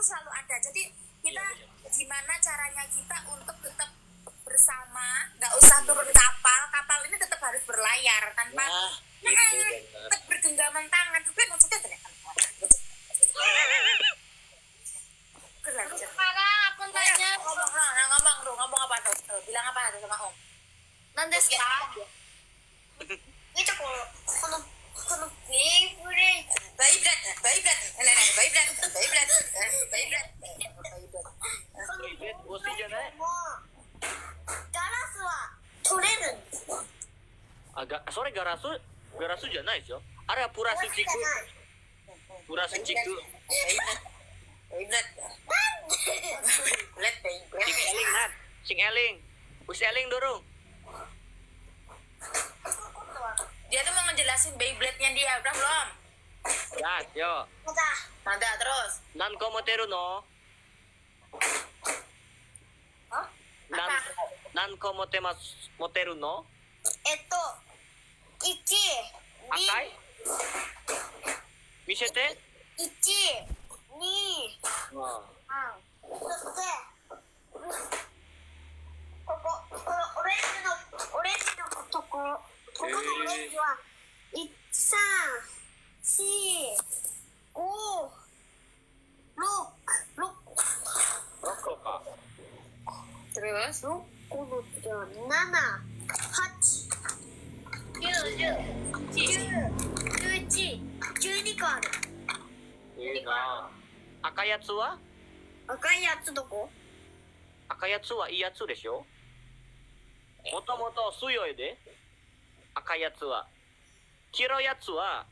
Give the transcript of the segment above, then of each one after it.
tuh selalu ada. Jadi kita gimana caranya kita untuk tetap bersama, nggak usah turun kapal ini tetap harus berlayar tanpa tetap bergenggaman tangan. Tapi maksudnya sekarang aku tanya ngomong apa tuh? Bilang apa tuh sama Om? nanti sekarang itu kalauそれガラスじゃないですよ。あれはプラスチック。Sing eling. Wis eling dorong. Dia tuh mau ngejelasin Beyblade-nya dia, udah belum? Ya, yo. Ada terus. Nan komoteru no. Hah? Nan moteru no. 1、赤い見せて。1、2、3、そしてこのオレンジのところ、ここのオレンジは1、3、4、5、6 Rokok ka. Terus? 6個の次は7、8、9、10、11、12個ある。いいな。赤いやつは？赤いやつどこ？赤いやつはいいやつでしょ。もともと強いで。赤いやつは。黄色いやつは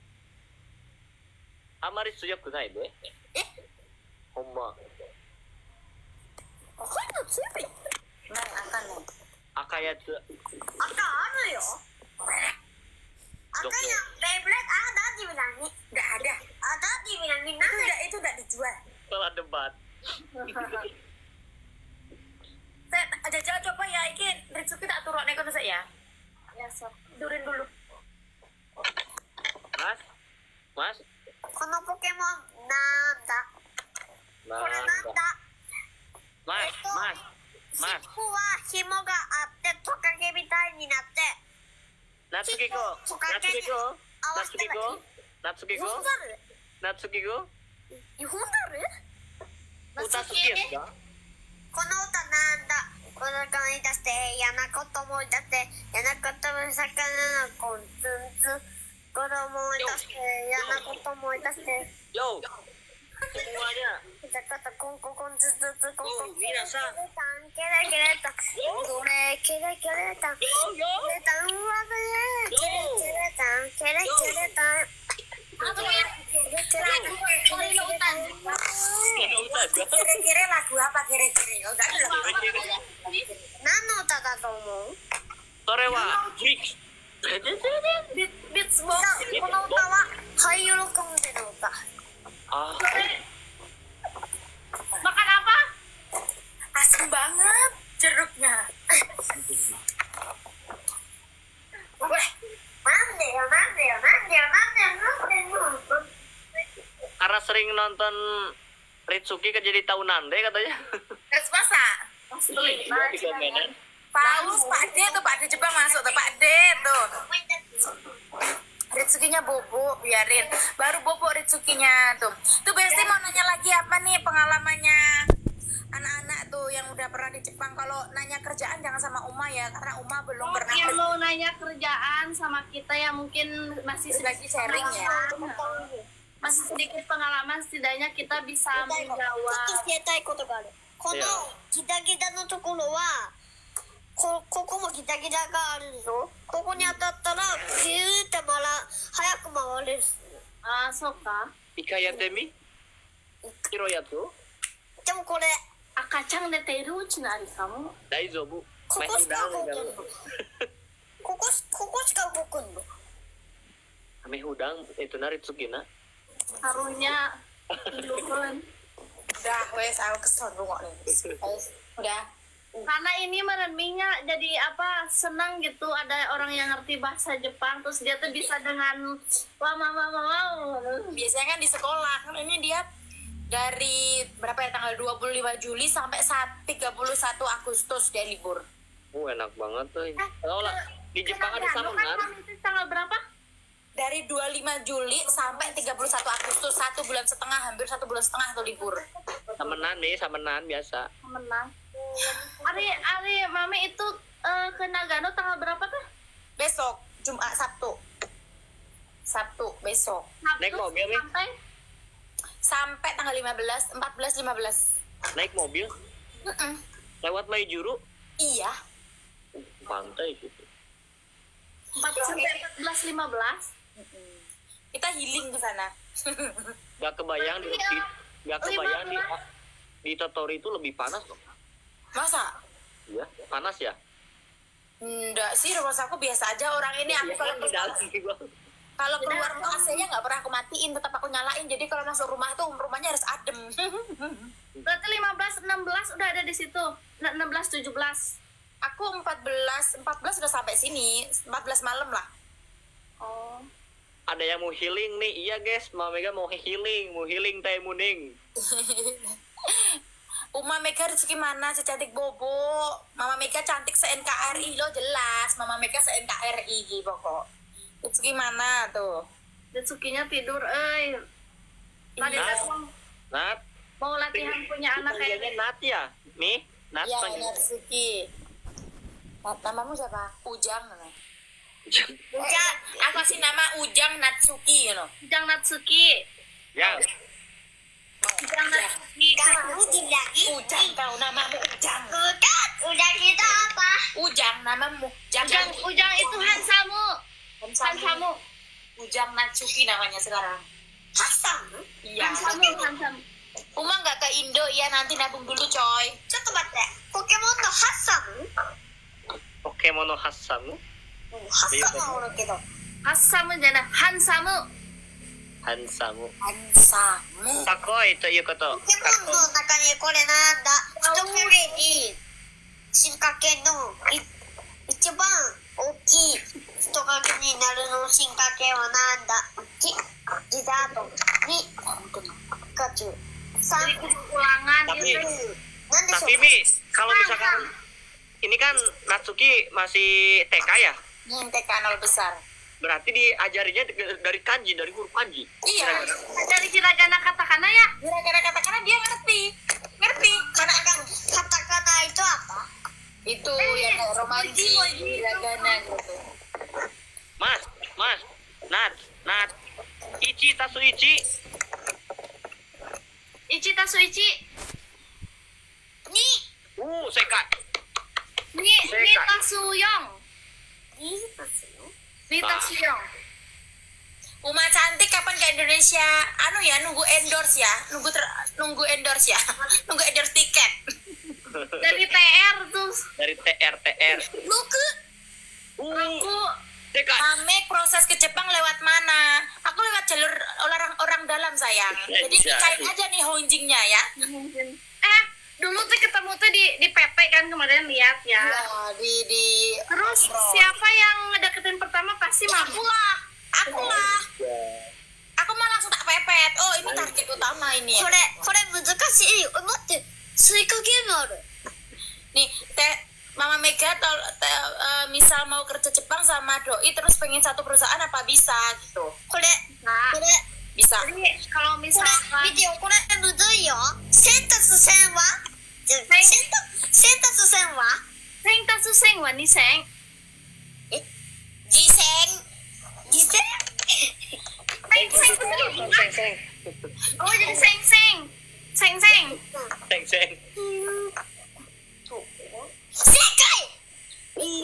あまり強くないで。ほんま。赤いの強い？赤いやつ。赤あるよ。赤yang Beyblade ada dibilangin. Nggak ada. Ada dibilangin nanti. Itu nggak dijual. Salah debat. Saya coba ya, iki Ritsuki tak turun nih kalau saya. Ya, so. Durin dulu. Mas? このポケモンなんだ？これなんだ？尻尾は紐があってトカゲみたいになって。夏木くん。日本だる？歌好きですか？この歌なんだ？この子に出して嫌なことも出して嫌なことも魚のコンツンツン子供を出して嫌なことも出して Yo, semuanya. kataコンココンツツツコンコン皆さん。ケレケレタ踊れケレケレタケレタンワブレケレケレタンケレケレタンKira-kira lagu apa kira-kira? Oh, enggak ada lagu. 何の歌だと思う？それはビッツボこの歌はハイ喜んでる歌。Makan apa? Asam banget jeruknya. Wah,なんでよ。karena sering nonton Ritsuki kan jadi tahu nande katanya. Terus masa? Bisa mainan. Paus, Pak D tuh, Pak D Jepang masuk tuh, Pak D tuh. Ritsukinya bobo, biarin. Baru bobo Ritsukinya tuh. Tuh Besti mau nanya lagi apa nih pengalamannya anak-anak tuh yang udah pernah di Jepang. Kalau nanya kerjaan jangan sama Uma ya, karena Uma belum pernah. Iya, Yang mau nanya kerjaan sama kita yang mungkin masih lagi sharing ya. Masih sedikit pengalaman, setidaknya kita bisa menjawab. 言いたいことがある。このギタギタのところはここもギタギタがあるでしょ。ここに当たったらギューって早く回れる。ああ、そうか。一回やってみ。白いやつを。でもこれ赤ちゃん寝ているうちのありかも。大丈夫。ここしか動くんの。ここしか動くんの。 Kami hudang itu Ritsuki na. Harunya hiluran. Udah, wes aku kesel bengok nih. Udah. Karena ini meremingnya jadi apa senang gitu, ada orang yang ngerti bahasa Jepang terus dia tuh bisa dengan wah mama. Biasanya kan di sekolah, kan ini dia Dari berapa ya, tanggal 25 Juli sampai 31 Agustus dia libur. Enak banget tuh. Kalau di Jepang ada Kenapa Samenan. kan itu tanggal berapa? Dari 25 Juli sampai 31 Agustus, 1,5 bulan, hampir 1,5 bulan tuh libur. Samenan biasa. Menang. Ari mami itu ke Nagano tanggal berapa tuh? Besok, Jumat, Sabtu besok. Sabtu Naik mobil, Mi? Sampai tanggal 14, 15. Naik mobil lewat Maijuru. Iya. Pantai gitu. 14, 15. Kita healing ke sana. Gak kebayang di Tottori itu lebih panas loh. Masa? Iya, panas ya. Enggak sih, rumah aku biasa aja. Orang ini aku kalau keluar tuh AC-nya nggak pernah aku matiin, tetap aku nyalain. Jadi kalau masuk rumah tuh rumahnya harus adem. Berarti 15, 16 udah ada di situ. 16, 17. Aku 14 udah sampai sini. 14 malam lah. Oh. Ada yang mau healing nih. Iya guys, Mama Mega mau healing teh muning. Uma Mega rezeki mana secantik Bobo. Mama Mega cantik se-NKRI lo, jelas. Mama Mega se-NKRI pokok. Rezeki mana tuh? Retsukinya tidur, Tadi Iya. Nat, mau latihan punya anak kayak panggilnya Nat ya? Mi, Nat Iya, panggilnya. Natsuki. Namamu siapa? Ujang. Ujang. Aku kasih nama Ujang Natsuki, you know. Ujang Natsuki. Ya, Ujang Natsuki. Kamu dibilangin Ujang, kau namamu Ujang. bukan. Udah kita apa? Ujang namamu. Ujang itu Hansamu. Hansamu. Ujang Natsuki namanya sekarang. Hasan. Iya. Hansamu. Uma nggak ke Indo ya, nanti nabung dulu coy. ちょっと待って。ポケモンのハッサム Pokemon Hassamu. ハッサムはおるけど。 Hansamu jangan Hansamu. Hansamu. Hansamu. Takoi toいうこと。ポケモンの中にこれなんだ。一種類に進化系の一番大きい人影になるの進化系はなんだ。1、ギザード。2、ピカチュウ。3、 Ulangan Tapi- itu. なんでしょ Tapi う Mi, kalau misalkan ini kan Natsuki masih TK ya, TK 0 besar. berarti diajarinya dari kanji, dari huruf kanji. Iya. Dari hiragana katakana ya. Gara-gara kata-kata dia ngerti. Katakana itu apa? Itu yang kayak romansi, hiragana gitu. Mas, Nat, Ichi tasu Ichi, Ichi tasu ichi. Sekai. Ni tasu yong. Ni tasu yong. Uma cantik kapan ke Indonesia? Anu ya, nunggu endorse ya. Nunggu endorse ya. Nunggu endorse tiket. Dari TR tuh. Dari TR. Luke. Aku Sekai. Mamek proses ke Jepang lewat mana? Aku lewat jalur orang dalam sayang. Jadi nikahin aja nih honjingnya ya. dulu tuh ketemu tuh di PP kan kemarin lihat ya. Ya, di Terus siapa yang ngedeketin pertama pasti mama. Aku lah. Aku malah langsung tak pepet. Oh, ini target utama ini. これ難しい。待って、スイカゲームある。 Nih, Mama Mega misal mau kerja Jepang sama doi terus pengen satu perusahaan apa bisa gitu. これ、 Nah, これ、 Bisa. jadi kalau これ、 misalkan 見てよ、これむずいよ。線足す線は線足す線は seng tasu seng wa ni seng. Giseng. Giseng? Seng seng tuh tadi gimana? Seng. Oh jadi seng seng. Seng seng. Seng. Sekai!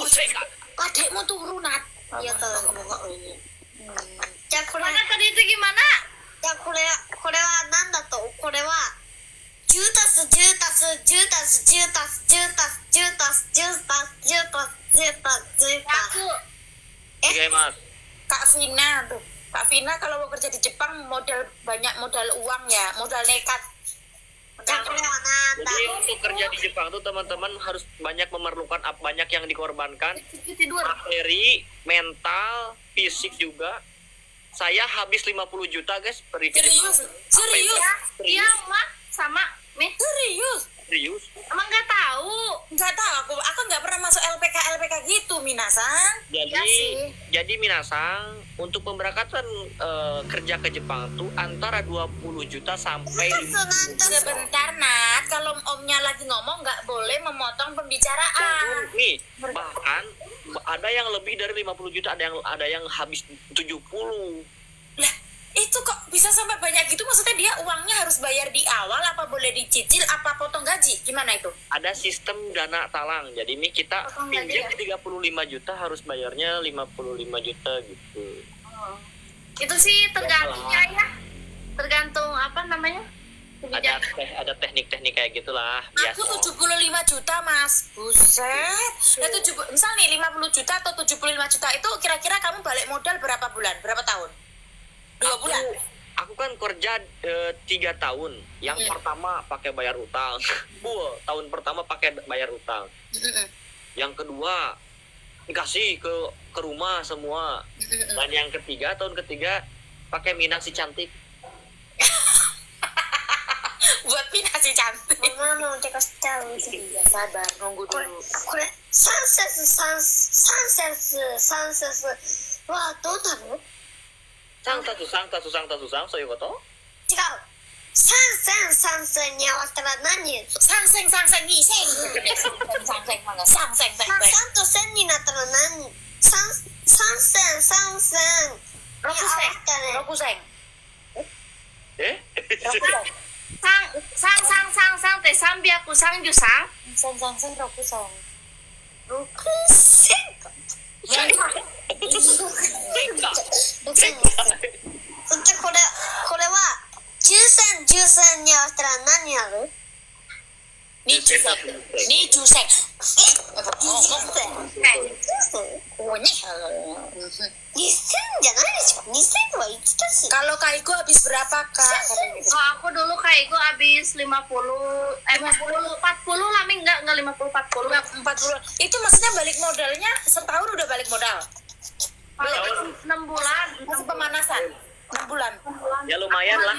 Sekai. Adekmu turun Nat. Iya tuh. じゃあこれ、 Mana tadi itu gimana? じゃあこれは何だとこれは10足す10足す10足す10足す10足す10足す10足す10足す10足す10足す Aku Oke, Mas. Kak Vina tuh. Kak Vina kalau mau kerja di Jepang banyak modal uang ya, modal nekat. じゃあこれはなんだ Jadi untuk kerja di Jepang tuh teman-teman harus banyak memerlukan banyak yang dikorbankan. tidur. Materi, mental, fisik juga. Saya habis 50 juta guys per Serius? Serius? Iya mas minasang. Jadi Iya sih. jadi minasang untuk pemberangkatan kerja ke Jepang tuh antara 20 juta sampai 50 juta. Sebentar Nat, kalau omnya lagi ngomong nggak boleh memotong pembicaraan. Nih, bahkan ada yang lebih dari 50 juta, ada yang habis 70. Lah, itu kok bisa sampai banyak gitu? Maksudnya dia uangnya harus bayar di awal, apa boleh dicicil, apa potong gaji? Gimana itu? Ada sistem dana talang. Jadi ini kita Potong gaji pinjam ya? 35 juta harus bayarnya 55 juta gitu. Itu sih tergantung ya. Tergantung apa namanya? Kebijakan. Ada teknik-teknik kayak gitulah Aku biasa. 75 juta mas. Buset. Nah, misal nih 50 juta atau 75 juta itu kira-kira kamu balik modal berapa bulan? Berapa tahun? 2 bulan? Aku kan kerja 3 tahun. Yang pertama pakai bayar utang. Tahun pertama pakai bayar utang. Mm-mm. Yang kedua dikasih ke rumah semua. Dan yang ketiga, tahun ketiga pakai minang si cantik. Buat pindah si cantik. Mama mau dikasih tahu. Iya, sabar, nunggu dulu. これ3節はどうなの？sang susangそういうこと？違う。3戦に合わせたら何？ Sangseng, sangseng, ngiseng. Sangseng, mana? Sangseng, sangseng. 3と1000になったら何？3戦。 Rokuseng, rokuseng. Eh? Rokuseng. Sang teh 333. Sangseng, rokuseng. そしてこれは10戦に合わせたら何やる？ Nijuseng. Nijuseng. 2000じゃないでしょ。2000は言ってたし。 Kalau Kaigo habis berapa, Kak? Katanya gitu. Oh, aku dulu kayak gue habis 40 40 lah, enggak 50 40. 40. Itu maksudnya balik modalnya setahun udah balik modal. Kalau 6 bulan, Masih pemanasan. 6 bulan. Ya lumayan lah.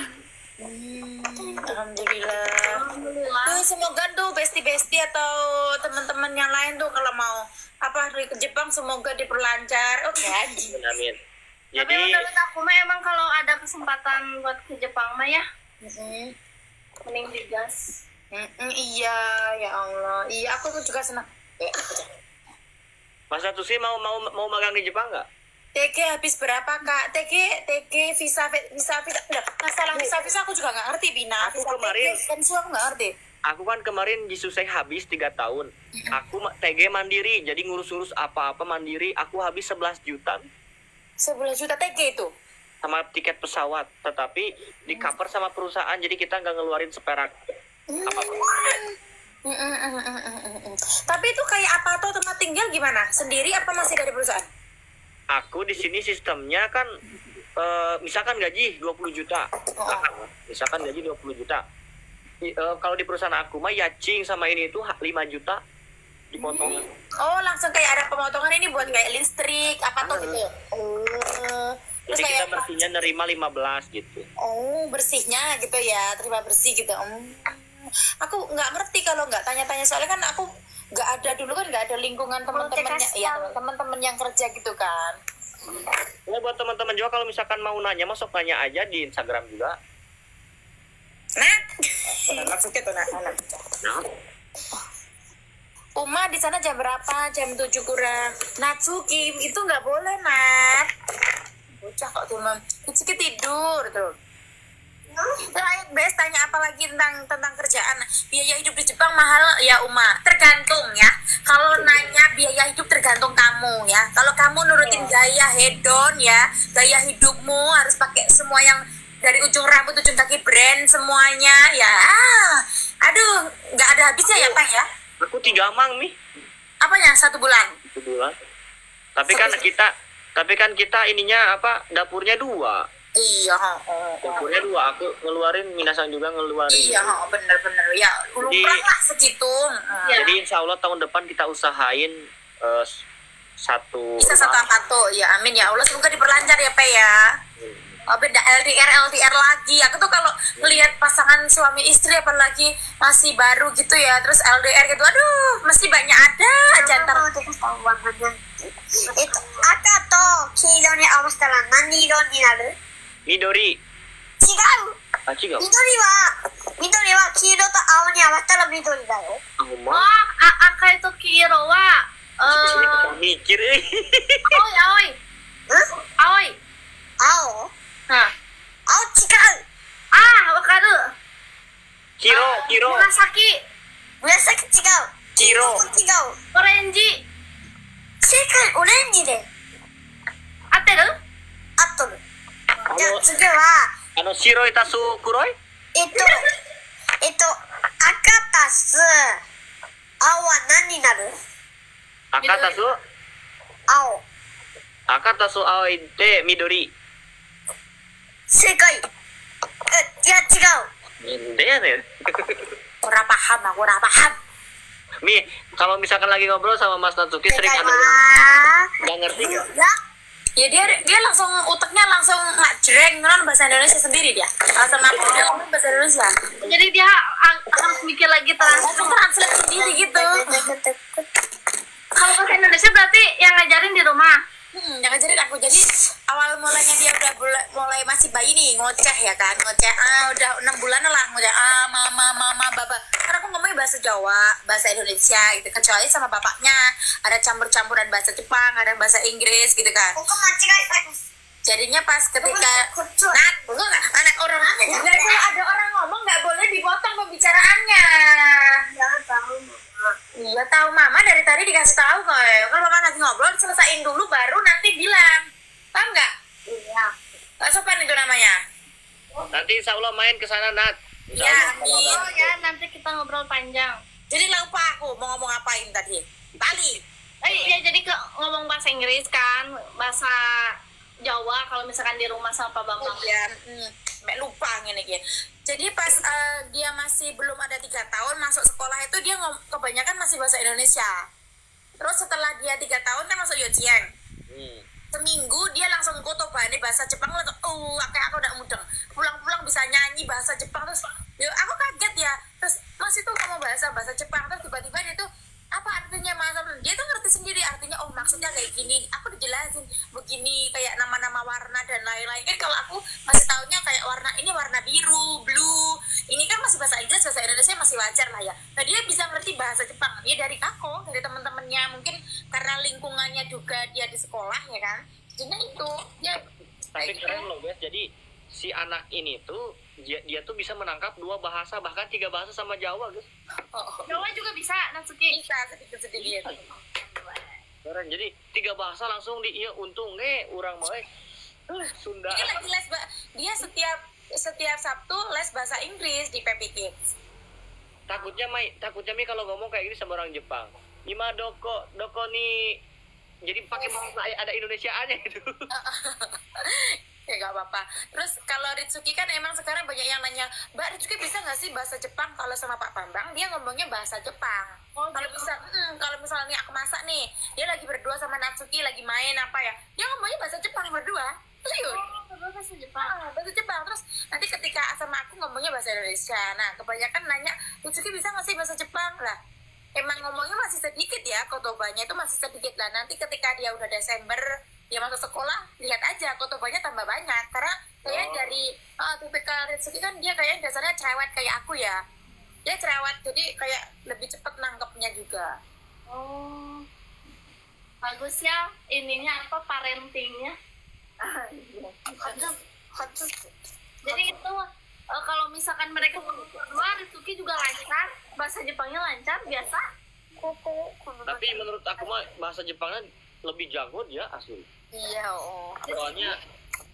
Alhamdulillah. Alhamdulillah. Tuh, semoga tuh besti-besti atau teman-teman yang lain tuh kalau mau apa ke Jepang semoga diperlancar. Oke. Amin. Tapi Jadi menurut aku mah emang kalau ada kesempatan buat ke Jepang mah ya mending digas. Iya, ya Allah. Iya, aku tuh juga senang. Mas Satsushi mau magang di Jepang nggak? TG habis berapa, Kak? TG visa enggak, masalah visa aku juga nggak ngerti, Bina. Aku Visa kemarin- TG, Kensu aku nggak ngerti. Aku kan kemarin di Susei habis 3 tahun. Aku TG mandiri, jadi ngurus-urus apa-apa mandiri. Aku habis 11 juta 11 juta TG itu. sama tiket pesawat. Tetapi di cover sama perusahaan, jadi kita nggak ngeluarin seperak. Tapi itu kayak apa tuh tempat tinggal gimana? Sendiri apa masih dari perusahaan? Aku di sini sistemnya kan misalkan gaji 20 juta. Misalkan gaji 20 juta. Kalau di perusahaan aku mah yacing sama ini itu 5 juta dipotong. Oh, langsung kayak ada pemotongan ini buat kayak listrik apa tuh gitu. Terus Jadi kita kayak bersihnya nerima 15 gitu. bersihnya gitu ya, terima bersih gitu. Aku nggak ngerti kalau nggak tanya-tanya, soalnya kan aku nggak ada dulu kan, nggak ada lingkungan teman-temannya, ya teman-teman yang kerja gitu kan. Ya buat teman-teman juga kalau misalkan mau nanya, masuk tanya aja di Instagram juga. Nat, maksudnya tuh Nat. Nah, Uma di sana jam berapa? Jam 7 kurang. Natsuki itu nggak boleh, Nat. Bocah kok tuh, Mam. Natsuki tidur tuh. Terakhir Bes tanya apa lagi tentang kerjaan. Biaya hidup di Jepang mahal ya, Uma? Tergantung ya. Kalau nanya biaya hidup tergantung kamu ya. Kalau kamu nurutin gaya hedon ya, gaya hidupmu harus pakai semua yang dari ujung rambut ujung kaki brand semuanya ya. Aduh, nggak ada habisnya ya, Pak ya. aku 3 mang nih Apanya 1 bulan? 1 bulan. Tapi kan kita ininya apa, dapurnya 2. Iya, Dapurnya 2. Aku ngeluarin, Minasang juga ngeluarin. iya, bener-bener ya. Lumrah lah segitu. Jadi insya Allah tahun depan kita usahain satu Bisa 1 rumah. apa tuh ya, amin ya Allah, semoga diperlancar ya, Pak ya. Oh, beda LDR lagi. Aku tuh kalau melihat pasangan suami istri apalagi masih baru gitu ya, terus LDR gitu, aduh, mesti banyak ada aja ntar. Mau dikasih tahu uangnya. 赤と黄色に合わせたら何色になる？緑。違う。あ、違う。緑は黄色と青に合わせたら緑だよ。あ、ほん Oh, ま Akai to Kiro wa mikir Aoi. ん？ Aoi. 青？ Nah. 青違う。 Ah, wakaru. Kiro. Murasaki. 紫違う。黄色と違う。 Orange. 正解、オレンジで。 Atteru? 合っとる。じゃあ次は、白い足す黒い赤足す青は何になる？赤足す青。赤足す青で緑。正解。いや、違う。なんでやねん。 Kurang paham, aku kurang paham. Mi, kalau misalkan lagi ngobrol sama Mas Natsuki 正 sering 解 ada は、 nggak ngerti nggak? いや、 Ya dia langsung otaknya langsung ngajreng kan bahasa Indonesia sendiri dia. Langsung dia ngomong bahasa Indonesia. Jadi dia harus mikir lagi Langsung translate sendiri gitu. Kalau bahasa Indonesia berarti yang ngajarin di rumah. Yang ngajarin aku. Jadi awal mulanya dia udah mulai masih bayi nih ngoceh ya kan, ngoceh. Udah 6 bulan lah ngoceh mama baba. Karena aku ngomongnya bahasa Jawa, bahasa Indonesia gitu. Kecuali sama bapaknya ada campur-campuran bahasa Jepang, ada bahasa Inggris gitu kan. ここ間違えた。 Jadinya pas ketika anak orang nggak kalau ada orang ngomong nggak boleh dipotong pembicaraannya. Jangan tahu. Iya tahu mama dari tadi dikasih tahu kok. Kalau mama lagi ngobrol selesaiin dulu baru nanti bilang. Paham nggak? Iya. Nggak sopan itu namanya. Nanti insya Allah main ke sana, Nat. Insya Ya, Allah. amin. Oh ya, nanti kita ngobrol panjang. Jadi lupa aku mau ngomong apain tadi. Tali. Ya jadi ngomong bahasa Inggris kan, bahasa Jawa kalau misalkan di rumah sama Pak Bambang. Ya, mek lupa gini. Jadi pas dia masih belum ada 3 tahun masuk sekolah itu dia kebanyakan masih bahasa Indonesia. Terus setelah dia 3 tahun kan masuk Yojiang. Seminggu dia langsung kotoba ini bahasa Jepang langsung kayak aku udah mudeng. Pulang-pulang bisa nyanyi bahasa Jepang terus ya aku kaget ya. Terus masih tuh ngomong bahasa Jepang terus tiba-tiba dia tuh apa artinya Mas? Dia tuh ngerti sendiri artinya maksudnya kayak gini. Aku dijelasin begini kayak nama-nama warna dan lain-lain. Kan kalau aku masih taunya kayak warna ini warna biru, blue. Ini kan masih bahasa Inggris, bahasa Indonesia masih wajar lah ya. Nah dia bisa ngerti bahasa Jepang. Dia dari kako, dari teman-temannya mungkin karena lingkungannya juga dia di sekolah ya kan. Jadi itu dia Tapi keren loh guys, jadi si anak ini tuh dia tuh bisa menangkap 2 bahasa bahkan 3 bahasa sama Jawa guys. Jawa juga bisa, Natsuki. bisa sedikit-sedikit. Keren, jadi 3 bahasa langsung untung orang mau Sunda. Ini lagi les dia setiap Sabtu les bahasa Inggris di Pepi Kids. Takutnya Mi kalau ngomong kayak gini sama orang Jepang. Ima doko ni jadi pakai bahasa ada Indonesiaannya gitu. Ya nggak apa-apa. Terus kalau Ritsuki kan emang sekarang banyak yang nanya, Mbak Ritsuki bisa nggak sih bahasa Jepang? Kalau sama Pak Bambang dia ngomongnya bahasa Jepang. Kalau misalnya aku masak nih, dia lagi berdua sama Natsuki lagi main apa ya, dia ngomongnya bahasa Jepang berdua. Serius? Bahasa Jepang. Bahasa Jepang. Terus nanti ketika sama aku ngomongnya bahasa Indonesia. Nah kebanyakan nanya, Ritsuki bisa nggak sih bahasa Jepang? Lah emang ngomongnya masih sedikit ya, kotobanya itu masih sedikit lah. Nanti ketika dia udah Desember dia masuk sekolah, lihat aja kotobanya tambah banyak. Karena kayaknya dari tipikal Ritsuki kan dia kayaknya dasarnya cerewet kayak aku ya. Dia cerewet jadi kayak lebih cepet nangkepnya juga. Oh, bagus ya ininya apa parentingnya. Jadi itu kalau misalkan mereka berdua, Ritsuki juga lancar, bahasa Jepangnya lancar biasa. Tapi menurut aku mah bahasa Jepangnya lebih jago dia asli. Iya, Soalnya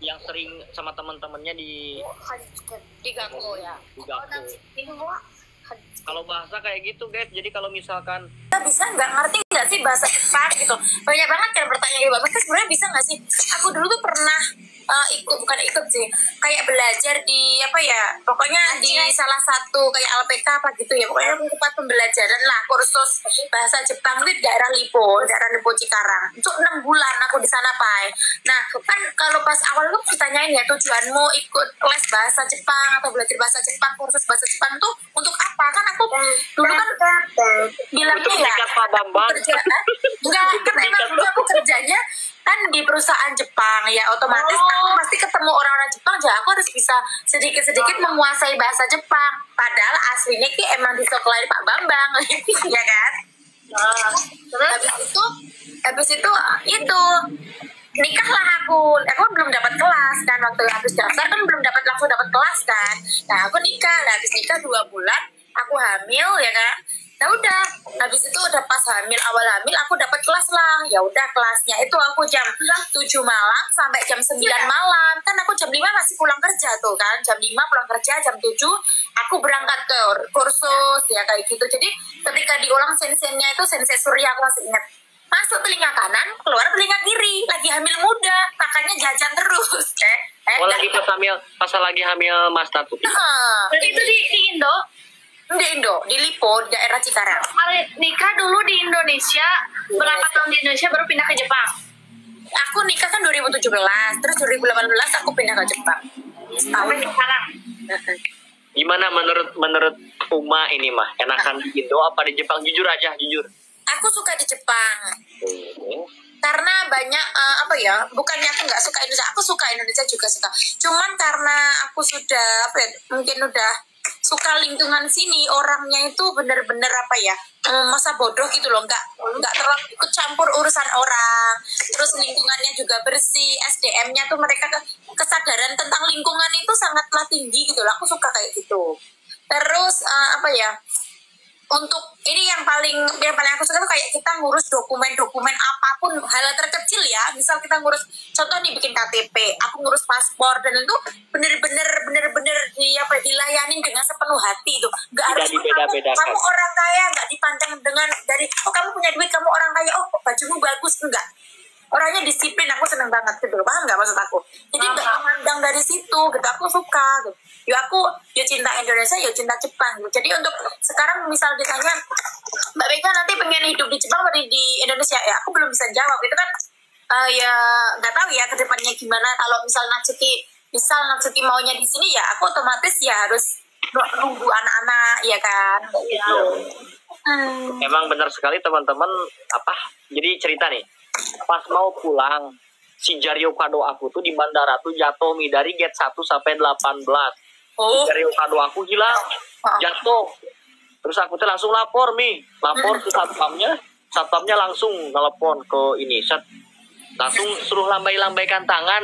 yang sering sama teman-temannya di Gakko ya. Gakko. Kalau bahasa kayak gitu guys, jadi kalau misalkan Kita bisa nggak ngerti nggak sih bahasa Jepang gitu? Banyak banget kan pertanyaan gitu. Mereka sebenarnya bisa nggak sih? Aku dulu tuh pernah bukan ikut sih, kayak belajar di apa ya? Pokoknya di salah satu kayak LPK apa gitu ya. Pokoknya tempat pembelajaran lah, kursus bahasa Jepang itu di daerah Lipo Cikarang. Itu 6 bulan aku di sana, Pai. Nah, kan kalau pas awal lu ditanyain ya tujuanmu ikut les bahasa Jepang atau belajar bahasa Jepang, kursus bahasa Jepang tuh untuk apa? Kan aku dulu kan bilangnya ya Pak Bambang. enggak, kan emang dulu aku ya otomatis aku pasti ketemu orang-orang Jepang, jadi aku harus bisa sedikit-sedikit menguasai bahasa Jepang. Padahal aslinya ki emang di sekolah Pak Bambang, ya kan? Terus habis itu nikahlah aku belum dapat kelas kan, waktu habis daftar kan belum langsung dapat kelas kan. Nah aku nikah, habis nikah 2 bulan aku hamil ya kan. Nah udah, habis itu udah pas awal hamil aku dapat kelas lah. Ya udah kelasnya itu aku jam 7 malam sampai jam 9 malam. Kan aku jam 5 masih pulang kerja tuh kan. Jam 5 pulang kerja, jam 7 aku berangkat ke kursus ya kayak gitu. Jadi ketika diulang sensennya itu sensei Surya, aku masih ingat. Masuk telinga kanan, keluar telinga kiri. Lagi hamil muda, makanya jajan terus. Lagi pas lagi hamil Mas Tatu. Berarti itu di Indo? Di Indo, di Lipo, di daerah Cikarang. Nikah dulu di Indonesia, berapa tahun di Indonesia baru pindah ke Jepang? Aku nikah kan 2017, terus 2018 aku pindah ke Jepang. Sampai sekarang. Gimana menurut Uma ini mah? Enakan di Indo apa di Jepang? Jujur aja, jujur. Aku suka di Jepang. Karena banyak bukannya aku nggak suka Indonesia, aku suka Indonesia juga suka. Cuman karena aku sudah mungkin udah suka lingkungan sini, orangnya itu bener-bener masa bodoh gitu loh, nggak terlalu ikut campur urusan orang. Terus lingkungannya juga bersih, SDM-nya tuh mereka kesadaran tentang lingkungan itu sangatlah tinggi gitu loh. Aku suka kayak gitu. Terus untuk ini yang paling aku suka tuh kayak kita ngurus dokumen apapun, hal terkecil ya, misal kita ngurus, contoh nih bikin KTP, aku ngurus paspor, dan itu bener-bener dilayani dengan sepenuh hati itu. Nggak harus kamu orang kaya, nggak dipandang dengan dari kamu punya duit, kamu orang kaya, bajumu bagus, enggak. Orangnya disiplin, aku seneng banget gitu, paham nggak maksud aku? Jadi nggak memandang dari situ gitu, aku suka gitu. Aku cinta Indonesia, cinta Jepang gitu. Jadi untuk sekarang misal ditanya, Mbak Mega nanti pengen hidup di Jepang atau di Indonesia, ya aku belum bisa jawab. Itu kan ya nggak tahu ya kedepannya gimana. Kalau misal Natsuki maunya di sini, ya aku otomatis ya harus nunggu anak-anak ya kan gitu. Emang benar sekali teman-teman. Jadi cerita nih, pas mau pulang si Jario Kado aku tuh di bandara tuh jatuh dari gate 1 sampai 18. Jario Kado aku hilang, jatuh. Terus aku tuh langsung lapor ke satpamnya langsung telepon ke ini, langsung suruh lambaikan tangan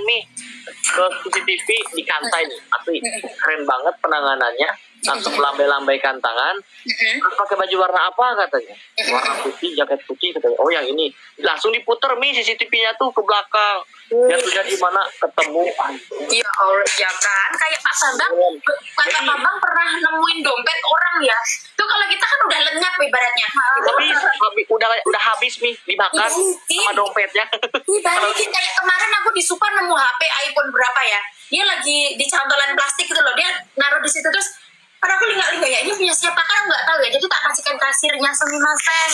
ke CCTV di kantai nih. Asli keren banget penanganannya. Langsung lambaikan tangan. Terus pakai baju warna apa katanya? Warna putih, jaket putih katanya. Oh yang ini. Langsung diputer CCTV-nya tuh ke belakang. Jatuhnya di mana ketemu. Iya kan, kayak Pak Bambang pernah nemuin dompet orang ya. Tuh kalau kita kan udah lenyap ibaratnya. Tapi udah habis dimakan sama dompetnya. Ibaratnya kayak kemarin aku di Super nemu HP iPhone berapa ya? Dia lagi di cantolan plastik gitu loh. Dia naruh di situ terus karena aku lihat ya ini punya siapa kan nggak tahu ya, jadi tak kasihkan kasirnya sumimasen hai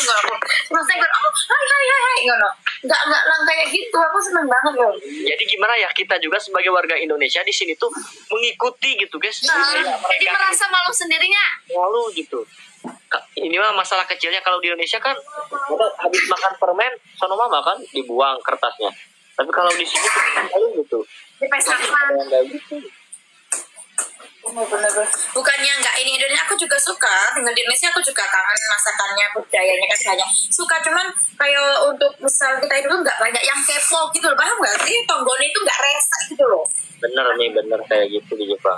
nggak lang kayak gitu. Aku seneng banget loh. Jadi gimana ya, kita juga sebagai warga Indonesia di sini tuh mengikuti gitu guys. Jadi merasa malu sendirinya. Malu gitu. Ini mah masalah kecilnya. Kalau di Indonesia kan habis makan permen sono mama kan dibuang kertasnya. Tapi kalau di sini tuh malu gitu. Dipesakan. Bener-bener. Bukannya nggak ini Indonesia, aku juga suka tinggal di Indonesia, aku juga kangen masakannya, budayanya kan banyak suka. Cuman kayak untuk misal kita itu nggak banyak yang kepo gitu loh, paham nggak sih? Tonggone itu nggak resek gitu loh. Bener kayak gitu di Jepang.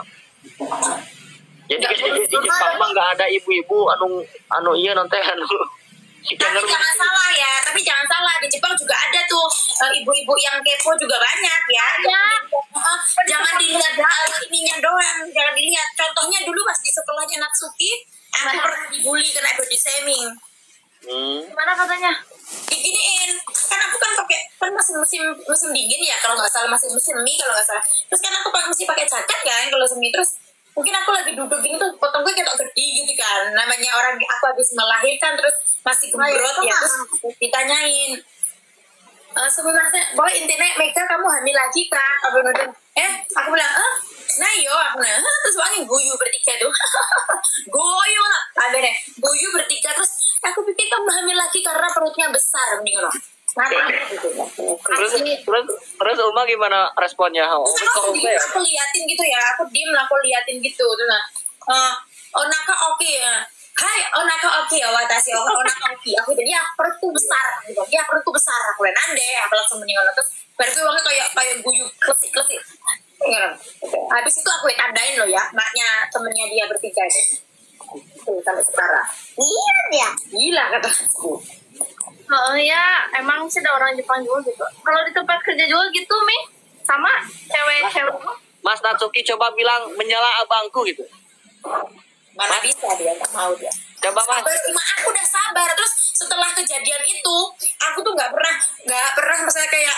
Jadi di Jepang mah nggak ada ibu-ibu iya nanti tapi jangan salah di Jepang juga ada tuh ibu-ibu yang kepo juga banyak ya. Jangan dilihat ininya doang, jangan dilihat. Contohnya dulu pas di sekolahnya Natsuki, aku pernah dibully kena body shaming. Gimana katanya? Diginiin, kan aku kan masih musim dingin ya kalau nggak salah, masih musim semi kalau nggak salah. Terus kan aku mesti pakai jaket kan kalau semi. Terus mungkin aku lagi duduk gini tuh potong gue kayak gede gitu kan, namanya orang aku habis melahirkan terus masih gembrot ya. Terus ditanyain sebenarnya bahwa intinya Mega kamu hamil lagi kan? Aku bilang nah yo aku terus wangi guyu bertiga tuh guyu guyu bertiga. Terus aku pikir kamu hamil lagi karena perutnya besar nih loh. Terus Terus Uma gimana responnya? Oh, Terus aku liatin gitu ya, aku diem lah, aku liatin gitu. Terus onaka oke ya. Hai, onaka oke ya, watashi onaka oke. Aku bilang, ya perutku besar. Gitu. Ya perutku besar. Aku bilang, nande. Aku langsung meninggal. Terus baru gue orangnya kayak guyu, klesik. Habis itu aku tandain loh ya, maknya temennya dia bertiga itu. Tuh, sampai sekarang. Iya dia. Gila kata aku. Oh ya, emang sih ada orang Jepang juga gitu. Kalau di tempat kerja juga gitu, Mi. Sama cewek-cewek. Mas Natsuki coba bilang menyala abangku gitu. Mana bisa dia, nggak mau dia. Coba Mas. Cuma aku udah sabar. Terus setelah kejadian itu, aku tuh nggak pernah misalnya kayak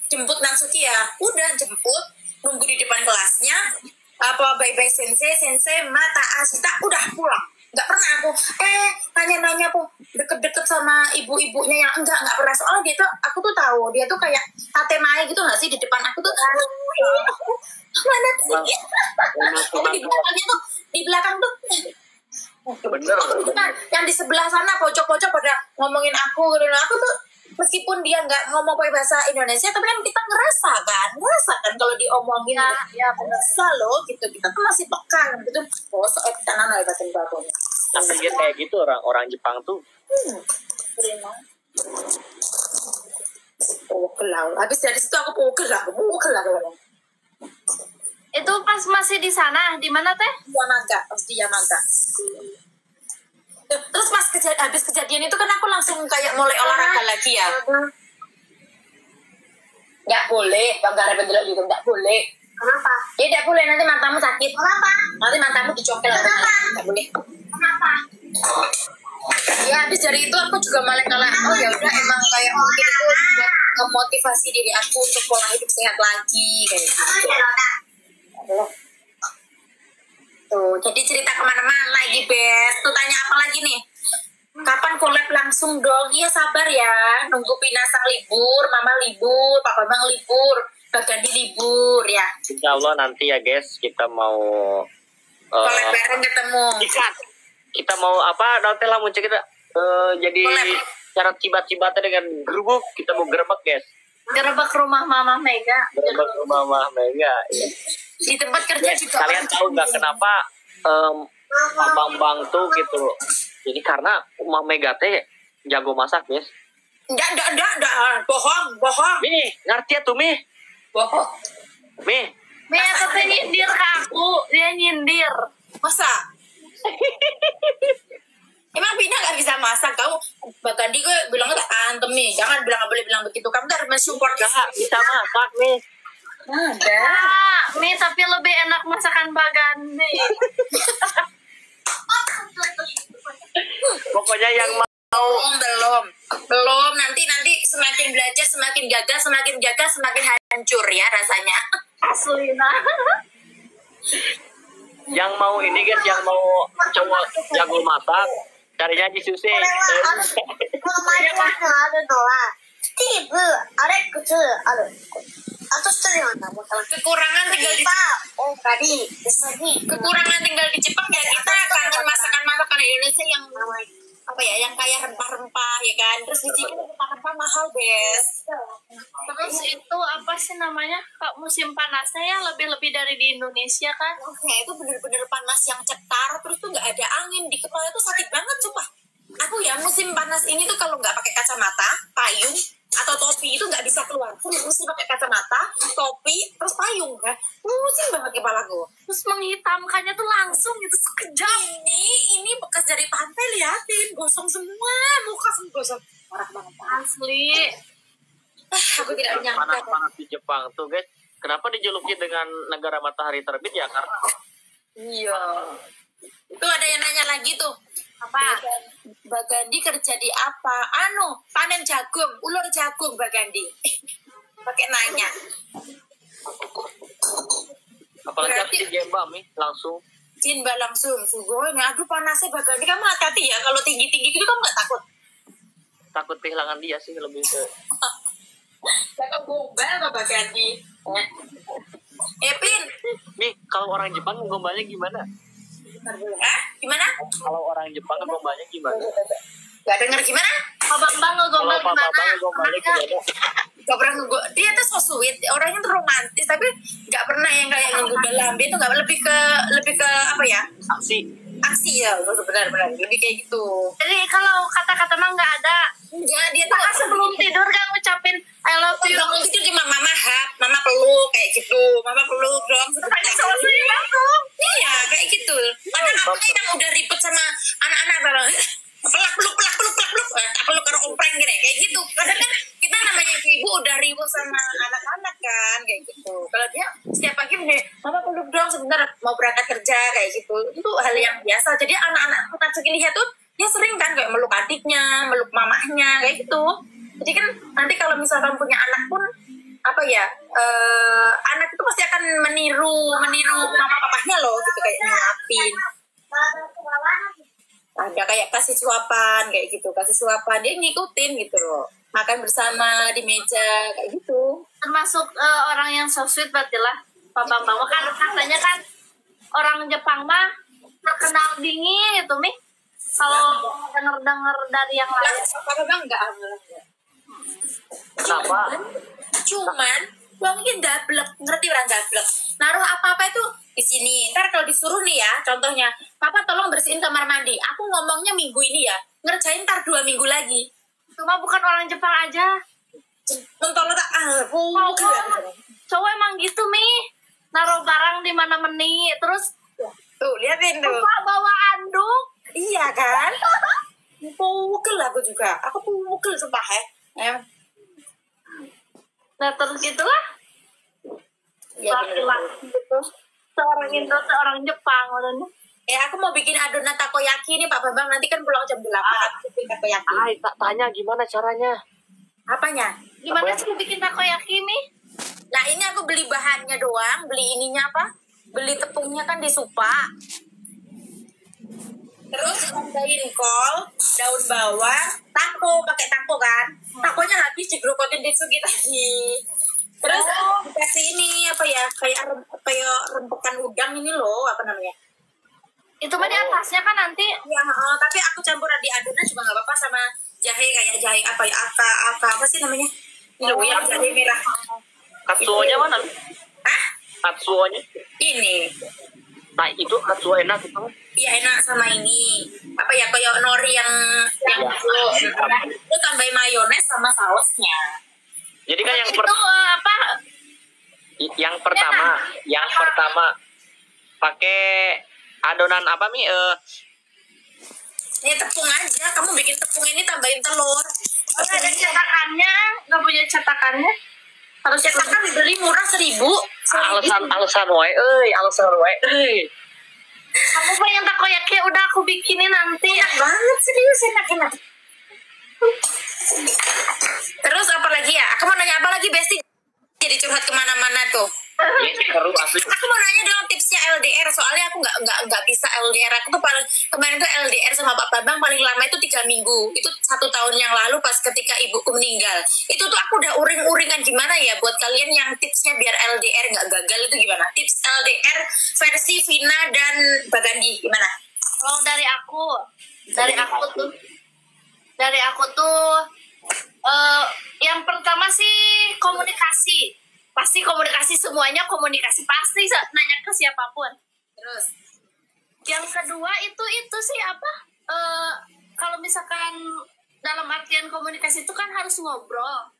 jemput Natsuki ya. Udah jemput, nunggu di depan kelasnya. Apa bye sensei mata asita udah pulang. Nggak pernah aku nanya-nanya po deket-deket sama ibu-ibunya yang enggak pernah. Soalnya dia tuh, aku tuh tahu dia tuh kayak tatemae gitu nggak sih di depan aku tuh. Mana sih? Di belakang tuh Bener. yang di sebelah sana pojok-pojok pada ngomongin aku gitu. Aku tuh meskipun dia nggak ngomong pakai bahasa Indonesia, tapi kan kita ngerasa kan kalau diomongin Ya benar. bisa loh gitu, kita tuh masih peka gitu. Oh soal kita nana bahasa Indonesia. Aslinya kayak gitu orang Jepang tuh. Kelau. Habis dari situ aku kelau. Itu pas masih di sana, di mana teh? Di Yamaga. Terus pas habis kejadian itu kan aku langsung kayak mulai olahraga lagi ya. Nggak boleh, Bang Garep juga nggak boleh. Kenapa? Ya nggak boleh, nanti matamu sakit. Kenapa? Nanti matamu dicongkel. Nggak boleh. Kenapa? Ya habis dari itu aku juga malah oh ya udah emang kayak mungkin itu buat memotivasi diri aku untuk pola hidup sehat lagi kayak gitu. Tuh, jadi cerita kemana-mana lagi, Bes. Tuh tanya apa lagi nih? Kapan collab langsung dong? Iya sabar ya. Nunggu Pinasang libur, Mama libur, Papa Bang libur, Bagandi libur ya. Insya Allah nanti ya guys, kita mau Collab bareng ketemu. kita mau apa? Nanti lah muncul kita jadi Collab. cara cibat-cibatnya dengan gerubuk. Kita mau gerbek guys. Gerbek rumah Mama Mega. Gerbek rumah Mama Mega. Ya. Di tempat kerja juga. Kalian tahu nggak kenapa Pak Bambang tuh gitu? Jadi karena Mama Mega teh jago masak guys. Enggak. Bohong. Mi, ngerti ya tuh Mi? Bohong. Mi, Mi, teh nyindir ke aku. Dia nyindir. Masa? Emang Pina gak bisa masak? Kamu Bagandi gue bilangnya tak antem nih. Jangan nggak boleh bilang begitu. Kamu tuh harus mensupport. nggak bisa masak Mi. Ada. Mi, tapi lebih enak masakan Bagandi. Pokoknya yang mau Belum. Nanti semakin belajar, semakin gagal, semakin hancur ya rasanya. Asli nah. yang mau ini guys, yang mau cowok jago masak, carinya di Susi. この前にあるのは、スティーブ、アレックス、ある。あと一人なんだ、もう一人。 Kekurangan tinggal di オーカリ、ウサギ、 kekurangan tinggal di Jepang ya, kita kangen masakan Indonesia yang apa ya, yang kayak rempah-rempah ya kan. Terus di sini rempah-rempah mahal, Bes. Terus itu apa sih namanya? Kak, musim panasnya ya lebih-lebih dari di Indonesia kan? Ya itu bener-bener panas yang cetar, terus tuh nggak ada angin, di kepala tuh sakit banget sumpah. Aku ya musim panas ini tuh kalau nggak pakai kacamata, payung atau topi itu nggak bisa keluar. Terus mesti pakai kacamata, topi, terus payung kan. Pusing banget kepalaku. Terus menghitamkannya tuh langsung gitu sekejap. Ini bekas dari pantai, liatin, gosong semua, muka semua gosong. Parah banget. Asli. Aku tidak menyangka. Panas-panas di Jepang tuh guys. Kenapa dijuluki dengan negara matahari terbit ya? Karena Iya. Itu ada yang nanya lagi tuh. Apa? Bagandi kerja di apa? Panen jagung, ulur jagung Bagandi. Pakai nanya. apalagi Berarti- harus di Gemba Mi langsung. Jinba langsung. Sugoi, aduh panasnya Bagandi. Kamu hati-hati ya kalau tinggi-tinggi gitu kamu nggak takut? Takut kehilangan dia sih lebih ke. Kakak gombal sama Bagandi. Pin. Mi, kalau orang Jepang gombalnya gimana? Gimana? Kalau orang Jepang gombalnya gimana? Gak denger gimana? Pak Bambang Kalau ngegombal Pak gimana? Bambang gombalnya gimana? Gak pernah nunggu. Dia tuh so sweet, orangnya tuh romantis, tapi gak pernah yang kayak nunggu lambe itu, gak lebih ke apa ya? Aksi ya, benar-benar lebih kayak gitu. Jadi kalau kata-kata mah nggak ada. Enggak, dia tuh Maka sebelum tidur kan ngucapin I love you. bangun tidur cuma mama hap, mama peluk kayak gitu, mama peluk doang. Hanya selesai bantu. Iya kayak gitu. Padahal aku yang udah ribet sama anak-anak kalau peluk, peluk karo kompreng gini kayak gitu. Padahal kan kita namanya ibu udah ribut sama anak-anak kan kayak gitu. Kalau dia setiap pagi begini, mama peluk dong sebentar mau berangkat kerja kayak gitu. Itu hal yang biasa. Jadi anak-anak kecil lihat tuh dia sering kan kayak meluk adiknya, meluk mamahnya kayak gitu. Jadi kan nanti kalau misalkan punya anak pun apa ya, anak itu pasti akan meniru mama papahnya loh gitu, kayak nyuapin. Ada kayak kasih suapan kayak gitu, kasih suapan dia ngikutin gitu loh, makan bersama di meja kayak gitu. Termasuk orang yang so sweet berarti lah Papa Mama kan katanya kan orang Jepang mah terkenal dingin gitu Mi. Kalau denger dari yang lain. Apa bang enggak? Kenapa? Cuman mungkin dablek, ngerti orang dablek. Naruh apa-apa itu di sini. Ntar kalau disuruh nih ya, contohnya, papa tolong bersihin kamar mandi. Aku ngomongnya minggu ini ya, ngerjain ntar 2 minggu lagi. Cuma bukan orang Jepang aja. Mentolong tak Cowok emang gitu Mi. Naruh barang di mana meni, terus tuh liatin tuh. lupa bawa anduk. Iya kan? Pukul aku juga. Aku pukul sumpah ya. Nah terus gitulah. Ya, Laki-laki gitu. Seorang Indo, seorang Jepang. aku mau bikin adonan takoyaki nih Pak Bambang. Nanti kan pulang jam 8. Aku bikin takoyaki. Tak tanya gimana caranya. Apanya? Gimana sih bikin takoyaki Mi? Nah ini aku beli bahannya doang. Beli ininya apa? Beli tepungnya kan di Supa. Terus tambahin kol, daun bawang, tako, pakai tako kan. Takonya habis digrokotin di sugi tadi. Terus dikasih ini apa ya? Kayak rempekan udang ini loh, apa namanya? Itu mah di atasnya kan nanti. Ya, tapi aku campur di adonan juga nggak apa-apa sama jahe, kayak jahe apa ya? Apa sih namanya? Ini loh yang jahe merah. Katsuonya mana? Hah? Katsuonya? Ini. Nah itu katsuo enak gitu. Iya enak sama ini. Apa ya, kayak nori yang itu tambahin mayones sama sausnya. Jadi kan yang Itu apa? yang pertama pakai adonan apa Mi? Ini tepung aja. Kamu bikin tepung ini tambahin telur. Nggak ada cetakannya, nggak punya cetakannya. Harus Cetakan beli murah 1.000. Alasan wae. Kamu pengen takoyaki, udah aku bikinin nanti. Banget serius, enak. Terus apa lagi ya? Aku mau nanya apa lagi, Besti? Jadi curhat kemana-mana tuh. Ini seru asli. Aku mau nanya dong tipsnya LDR, soalnya aku nggak bisa LDR. Aku tuh paling kemarin tuh LDR sama Pak Bambang paling lama itu 3 minggu. Itu 1 tahun yang lalu pas ketika ibuku meninggal. Itu tuh aku udah uring-uringan. Gimana ya buat kalian yang tipsnya biar LDR nggak gagal itu gimana? Tips LDR versi Vina dan Bagandi gimana? Kalau dari aku tuh yang pertama sih komunikasi. Pasti komunikasi, semuanya komunikasi, pasti nanya ke siapapun. Terus Yang kedua itu sih apa? Kalau misalkan dalam artian komunikasi itu kan harus ngobrol.